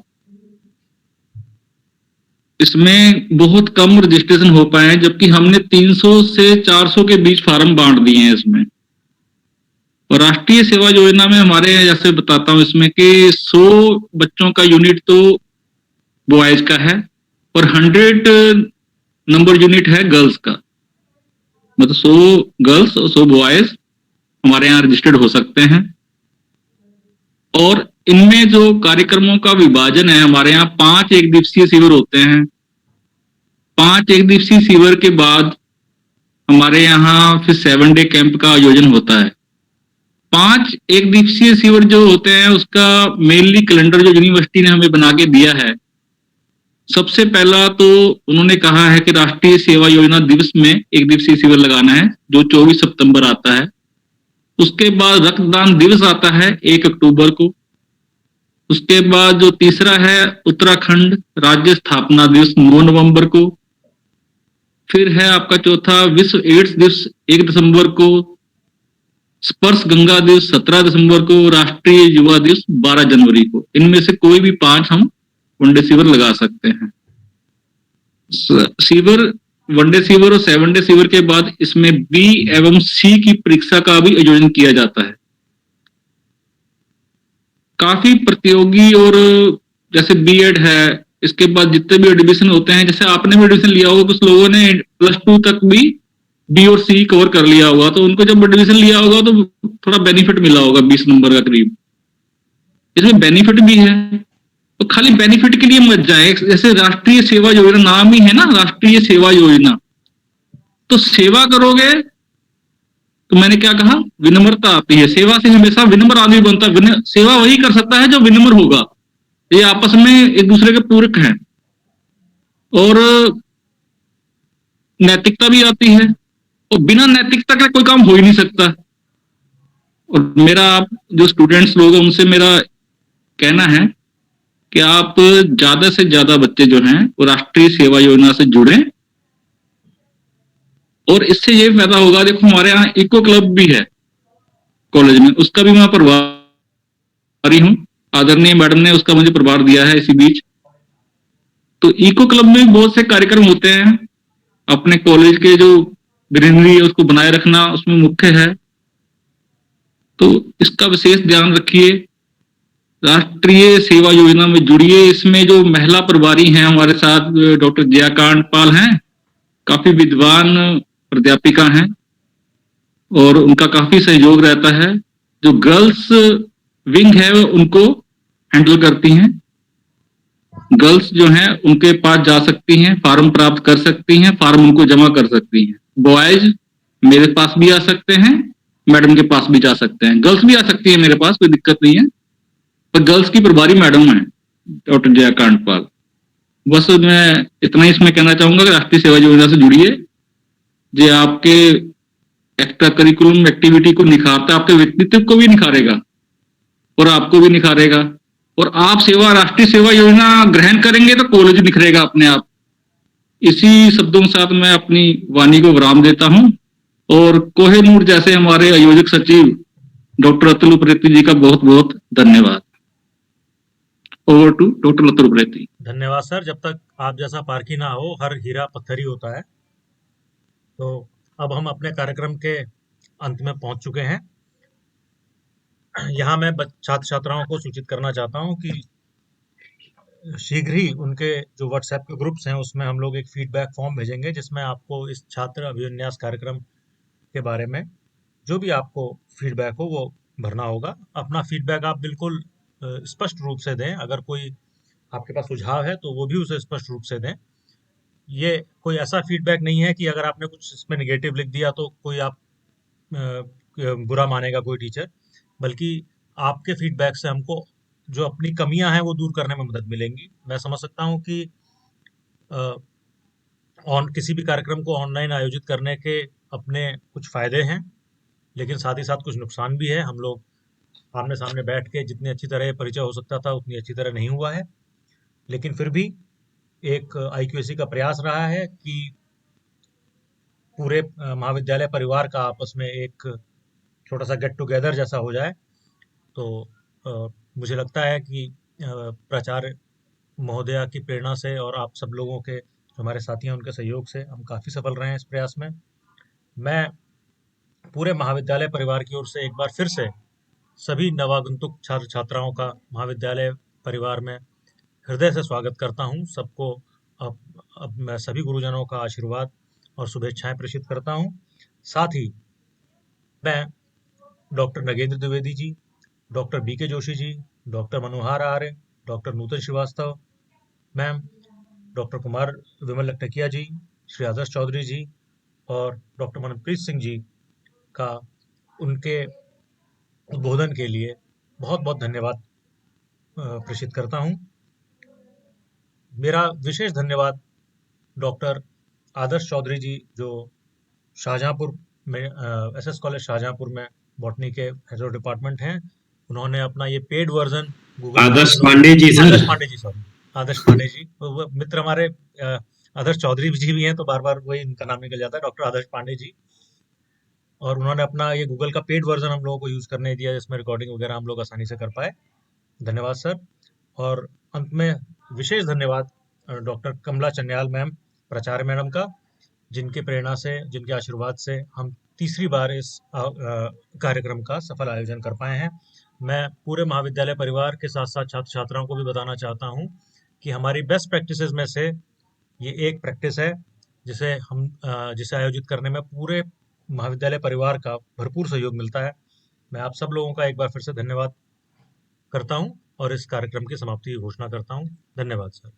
इसमें बहुत कम रजिस्ट्रेशन हो पाए हैं, जबकि हमने 300 से 400 के बीच फार्म बांट दिए हैं इसमें। और राष्ट्रीय सेवा योजना में हमारे, जैसे बताता हूं इसमें कि 100 बच्चों का यूनिट तो बॉयज का है और 100 नंबर यूनिट है गर्ल्स का। मतलब 100 गर्ल्स और 100 बॉयज हमारे यहाँ रजिस्टर्ड हो सकते हैं। और इनमें जो कार्यक्रमों का विभाजन है, हमारे यहाँ 5 एक दिवसीय शिविर होते हैं। 5 एक दिवसीय शिविर के बाद हमारे यहाँ फिर 7 डे कैंप का आयोजन होता है। 5 एक दिवसीय शिविर जो होते हैं उसका मेनली कैलेंडर जो यूनिवर्सिटी ने हमें बना के दिया है, सबसे पहला तो उन्होंने कहा है कि राष्ट्रीय सेवा योजना दिवस में एक दिवसीय शिविर लगाना है, जो 24 सितंबर आता है। उसके बाद रक्तदान दिवस आता है 1 अक्टूबर को। उसके बाद जो तीसरा है उत्तराखंड राज्य स्थापना दिवस 9 नवंबर को। फिर है आपका चौथा विश्व एड्स दिवस 1 दिसंबर को। स्पर्श गंगा दिवस 17 दिसंबर को। राष्ट्रीय युवा दिवस 12 जनवरी को। इनमें से कोई भी 5 हम वनडे शिविर लगा सकते हैं। शिविर, वनडे शिविर और 7 डे शिविर के बाद इसमें बी एवं सी की परीक्षा का भी आयोजन किया जाता है। काफी प्रतियोगी, और जैसे बीएड है, इसके बाद जितने भी एडमिशन होते हैं, जैसे आपने भी एडमिशन लिया होगा, कुछ लोगों ने +2 तक भी बी और सी कवर कर लिया होगा, तो उनको जब एडमिशन लिया होगा तो थोड़ा बेनिफिट मिला होगा 20 नंबर का करीब। इसमें बेनिफिट भी है, तो खाली बेनिफिट के लिए मत जाए। जैसे राष्ट्रीय सेवा योजना नाम ही है ना, राष्ट्रीय सेवा योजना, तो सेवा करोगे तो मैंने क्या कहा, विनम्रता आती है। सेवा से हमेशा विनम्र आदमी बनता है। सेवा वही कर सकता है जो विनम्र होगा। ये आपस में एक दूसरे के पूरक हैं। और नैतिकता भी आती है, और बिना नैतिकता का कोई काम हो ही नहीं सकता। और मेरा जो स्टूडेंट्स लोग हैं उनसे मेरा कहना है कि आप ज्यादा से ज्यादा बच्चे जो हैं वो राष्ट्रीय सेवा योजना से जुड़ें, और इससे ये फायदा होगा। देखो हमारे यहाँ इको क्लब भी है कॉलेज में, उसका भी मैं प्रभारी हूँ। आदरणीय मैडम ने उसका मुझे प्रभार दिया है इसी बीच। तो इको क्लब में बहुत से कार्यक्रम होते हैं। अपने कॉलेज के जो ग्रीनरी है उसको बनाए रखना उसमें मुख्य है, तो इसका विशेष ध्यान रखिए। राष्ट्रीय सेवा योजना में जुड़िए। इसमें जो महिला प्रभारी हैं हमारे साथ, डॉक्टर जयाकांत पाल हैं, काफी विद्वान प्राध्यापिका हैं, और उनका काफी सहयोग रहता है। जो गर्ल्स विंग है उनको हैंडल करती हैं। गर्ल्स जो हैं उनके पास जा सकती हैं, फॉर्म प्राप्त कर सकती हैं, फॉर्म उनको जमा कर सकती हैं। बॉयज मेरे पास भी आ सकते हैं, मैडम के पास भी जा सकते हैं। गर्ल्स भी आ सकती है मेरे पास, कोई दिक्कत नहीं है, पर गर्ल्स की प्रभारी मैडम है डॉक्टर जयाकांत पाल। बस मैं इतना ही इसमें कहना चाहूंगा कि राष्ट्रीय सेवा योजना से जुड़िए। जो आपके एक्स्ट्रा करिकुलम एक्टिविटी को निखारता है, आपके व्यक्तित्व को भी निखारेगा और आपको भी निखारेगा। और आप राष्ट्रीय सेवा योजना ग्रहण करेंगे तो कॉलेज निखरेगा अपने आप। इसी शब्दों के साथ मैं अपनी वाणी को विराम देता हूं। और कोहिनूर जैसे हमारे आयोजक सचिव डॉक्टर अतुल उप्रेती जी का बहुत बहुत धन्यवाद। Over to doctor Atul Upreti. धन्यवाद सर। जब तक आप जैसा पारखी ना हो, हर हीरा पत्थर ही होता है। तो अब हम अपने कार्यक्रम के अंत में पहुंच चुके हैं। यहाँ मैं छात्र छात्राओं को सूचित करना चाहता हूँ कि शीघ्र ही उनके जो व्हाट्सएप के ग्रुप्स हैं उसमें हम लोग एक फीडबैक फॉर्म भेजेंगे, जिसमें आपको इस छात्र अभिविन्यास कार्यक्रम के बारे में जो भी आपको फीडबैक हो वो भरना होगा। अपना फीडबैक आप बिल्कुल स्पष्ट रूप से दें। अगर कोई आपके पास सुझाव है तो वो भी उसे स्पष्ट रूप से दें। ये कोई ऐसा फीडबैक नहीं है कि अगर आपने कुछ इसमें नेगेटिव लिख दिया तो कोई आप बुरा मानेगा कोई टीचर, बल्कि आपके फीडबैक से हमको जो अपनी कमियां हैं वो दूर करने में मदद मिलेंगी। मैं समझ सकता हूँ कि किसी भी कार्यक्रम को ऑनलाइन आयोजित करने के अपने कुछ फायदे हैं, लेकिन साथ ही साथ कुछ नुकसान भी है। हम लोग आमने सामने बैठ के जितनी अच्छी तरह परिचय हो सकता था उतनी अच्छी तरह नहीं हुआ है, लेकिन फिर भी एक IQAC का प्रयास रहा है कि पूरे महाविद्यालय परिवार का आपस में एक छोटा सा गेट टुगेदर जैसा हो जाए। तो मुझे लगता है कि प्राचार्य महोदया की प्रेरणा से और आप सब लोगों के जो हमारे साथी हैं उनके सहयोग से हम काफ़ी सफल रहे हैं इस प्रयास में। मैं पूरे महाविद्यालय परिवार की ओर से एक बार फिर से सभी नवागंतुक छात्र छात्राओं का महाविद्यालय परिवार में हृदय से स्वागत करता हूं। सबको अब मैं सभी गुरुजनों का आशीर्वाद और शुभेच्छाएं प्रेषित करता हूं। साथ ही मैं doctor Nagendra Dwivedi ji, doctor BK Joshi ji, doctor मनोहर आर्य, डॉक्टर नूतन श्रीवास्तव मैम, डॉक्टर कुमार विमल लखटकिया जी, श्री आदर्श चौधरी जी और डॉक्टर मनप्रीत सिंह जी का उनके उद्बोधन के लिए बहुत बहुत धन्यवाद प्रेषित करता हूं। मेरा विशेष धन्यवाद डॉक्टर आदर्श चौधरी जी जो शाहजहांपुर में SS कॉलेज शाहजहांपुर में बॉटनी के हेड ऑफ डिपार्टमेंट हैं। उन्होंने अपना ये पेड वर्जन गूगल आदर्श पांडे जी सर। आदर्श पांडे जी वो मित्र हमारे आदर्श चौधरी जी भी हैं, तो बार बार वही इनका नाम निकल जाता है, डॉक्टर आदर्श पांडे जी। और उन्होंने अपना ये गूगल का पेड वर्जन हम लोगों को यूज करने दिया, जिसमें रिकॉर्डिंग वगैरह हम लोग आसानी से कर पाए। धन्यवाद सर। और अंत में विशेष धन्यवाद डॉक्टर कमला चन्याल मैम, प्राचार्य मैडम का, जिनके प्रेरणा से, जिनके आशीर्वाद से हम तीसरी बार इस कार्यक्रम का सफल आयोजन कर पाए हैं। मैं पूरे महाविद्यालय परिवार के साथ साथ छात्र छात्राओं को भी बताना चाहता हूं कि हमारी बेस्ट प्रैक्टिसेस में से ये एक प्रैक्टिस है जिसे आयोजित करने में पूरे महाविद्यालय परिवार का भरपूर सहयोग मिलता है। मैं आप सब लोगों का एक बार फिर से धन्यवाद करता हूं और इस कार्यक्रम की समाप्ति की घोषणा करता हूं। धन्यवाद सर।